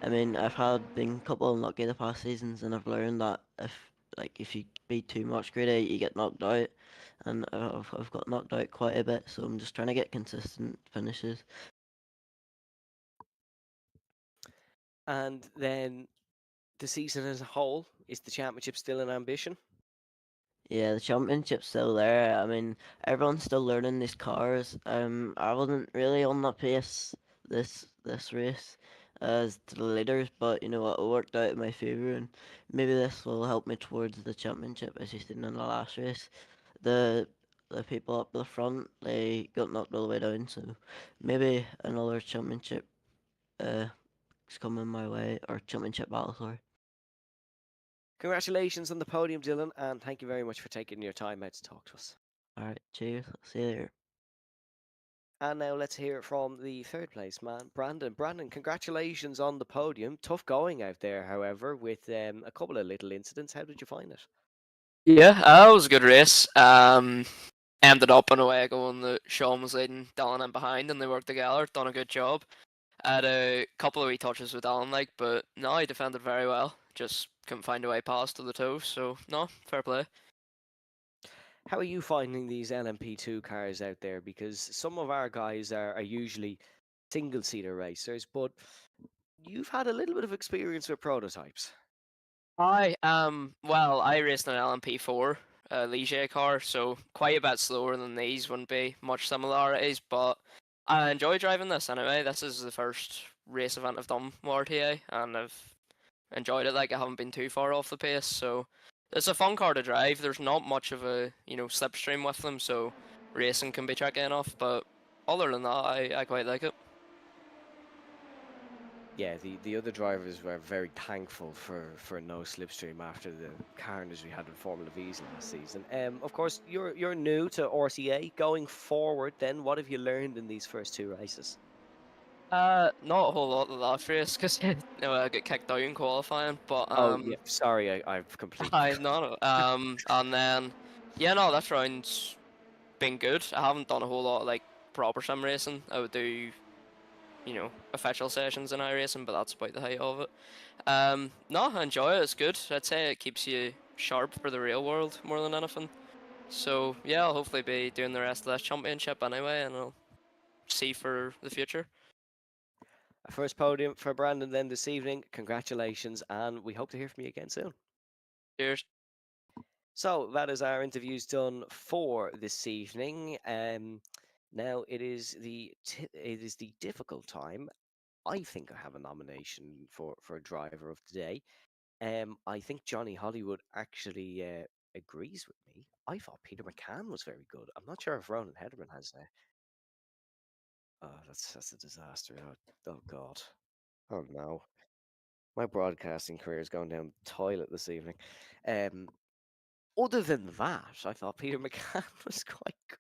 I mean, I've been a couple unlucky the past seasons, and I've learned that if you be too much greedy, you get knocked out, and I've got knocked out quite a bit. So I'm just trying to get consistent finishes. And then the season as a whole, is the championship still an ambition? Yeah, the championship's still there. I mean, everyone's still learning these cars. I wasn't really on that pace this race as to the leaders, but what, it worked out in my favour, and maybe this will help me towards the championship. As you seen in the last race, the the people up the front, they got knocked all the way down, so maybe another championship uh is coming my way, or championship battle, sorry. Congratulations on the podium, Dylan, and thank you very much for taking your time out to talk to us. All right, cheers. See you later. And now let's hear it from the 3rd place man, Brandon. Brandon, congratulations on the podium. Tough going out there, however, with a couple of little incidents. How did you find it? Yeah, it was a good race. Ended up in a way going that Sean was leading, Dalton in behind, and they worked together. Done a good job. I had a couple of wee touches with Dalton, but no, he defended very well. Just couldn't find a way past to the toe. So no, fair play. How are you finding these LMP2 cars out there? Because some of our guys are usually single-seater racers, but you've had a little bit of experience with prototypes. I raced an LMP4, a Ligier car, so quite a bit slower than these. Wouldn't be much similarities, but I enjoy driving this anyway. This is the first race event I've done with RTA, and I've enjoyed it. Like, I haven't been too far off the pace, so it's a fun car to drive. There's not much of a slipstream with them, so racing can be tricky enough. But other than that, I quite like it. Yeah, the other drivers were very thankful for no slipstream after the carnage we had in Formula V's last season. Of course, you're new to RTA. Going forward, then, what have you learned in these first 2 races? Not a whole lot of the last race because I got kicked out in qualifying. But Oh yeah, sorry, I've completely. I no, and then yeah, no, this round's been good. I haven't done a whole lot of proper sim racing. I would do, official sessions in iRacing, but that's about the height of it. No, I enjoy it. It's good. I'd say it keeps you sharp for the real world more than anything. So yeah, I'll hopefully be doing the rest of this championship anyway, and I'll see for the future. A first podium for Brandon then this evening. Congratulations, and we hope to hear from you again soon. Cheers. So that is our interviews done for this evening. Now it is the difficult time. I think I have a nomination for a driver of the day. I think Johnny Hollywood actually agrees with me. I thought Peter McCann was very good. I'm not sure if Ronan Hederman has. Oh, that's a disaster. Oh God. Oh no. My broadcasting career is going down the toilet this evening. Um, Other than that, I thought Peter McCann was quite good.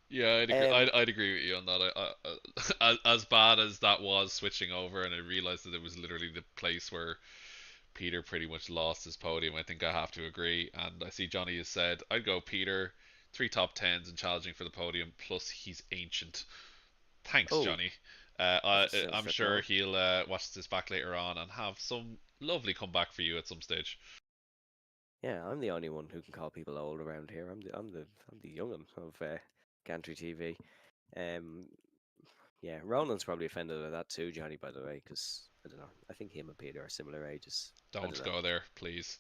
Yeah, I'd agree. Um, I'd agree with you on that. As bad as that was switching over, and I realized that it was literally the place where Peter pretty much lost his podium. I think I have to agree. And I see Johnny has said I'd go Peter, 3 top 10s and challenging for the podium. Plus he's ancient. Thanks, oh, Johnny. that's a I'm sure footnote. he'll watch this back later on and have some lovely comeback for you at some stage. Yeah, I'm the only one who can call people old around here. I'm the young'un of Gantry TV. Um, yeah, Ronan's probably offended at that too, Johnny. By the way, because I don't know. I think him and Peter are similar ages. I don't Don't know. go there, please.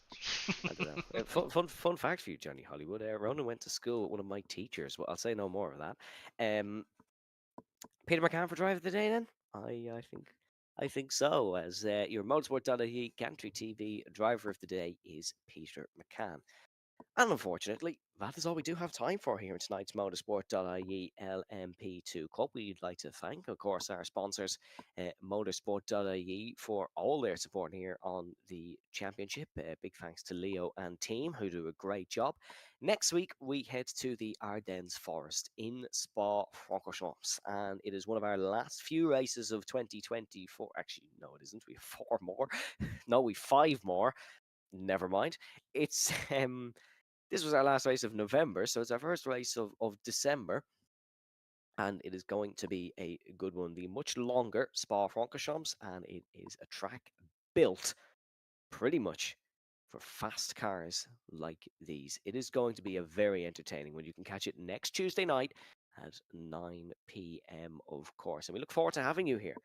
I don't know. Fun fact for you, Johnny Hollywood. Ronan went to school with one of my teachers. Well, I'll say no more of that. Peter McCann for drive of the day then? I think so, as your Motorsport.ie Gantry TV driver of the day is Peter McCann. And unfortunately, that is all we do have time for here in tonight's Motorsport.ie LMP2 Cup. We'd like to thank, of course, our sponsors, Motorsport.ie, for all their support here on the championship. Big thanks to Leo and team, who do a great job. Next week, we head to the Ardennes Forest in Spa-Francorchamps, and it is one of our last few races of 2024. Actually, no, it isn't. We have 4 more. No, we 5 more. Never mind. It's this was our last race of November, so it's our first race of December. And it is going to be a good one. The much longer Spa-Francorchamps, and it is a track built pretty much for fast cars like these. It is going to be a very entertaining one. You can catch it next Tuesday night at 9 p.m., of course. And we look forward to having you here.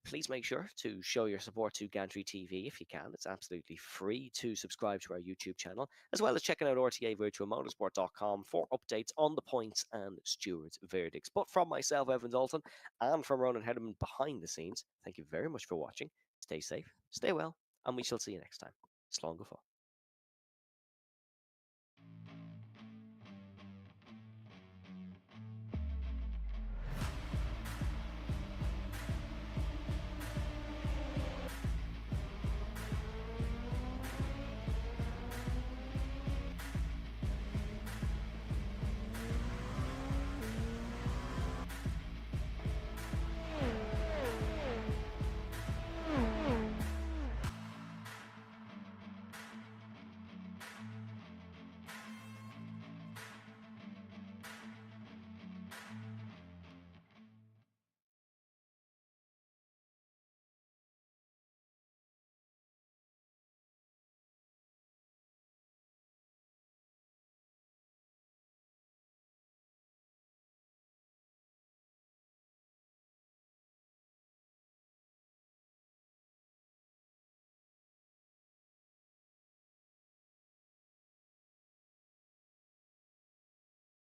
Please make sure to show your support to Gantry TV if you can. It's absolutely free to subscribe to our YouTube channel, as well as checking out RTAVirtualMotorsport.com for updates on the points and stewards' verdicts. But from myself, Evan Dalton, and from Ronan Hederman behind the scenes, thank you very much for watching. Stay safe, stay well, and we shall see you next time. Slán go fóill.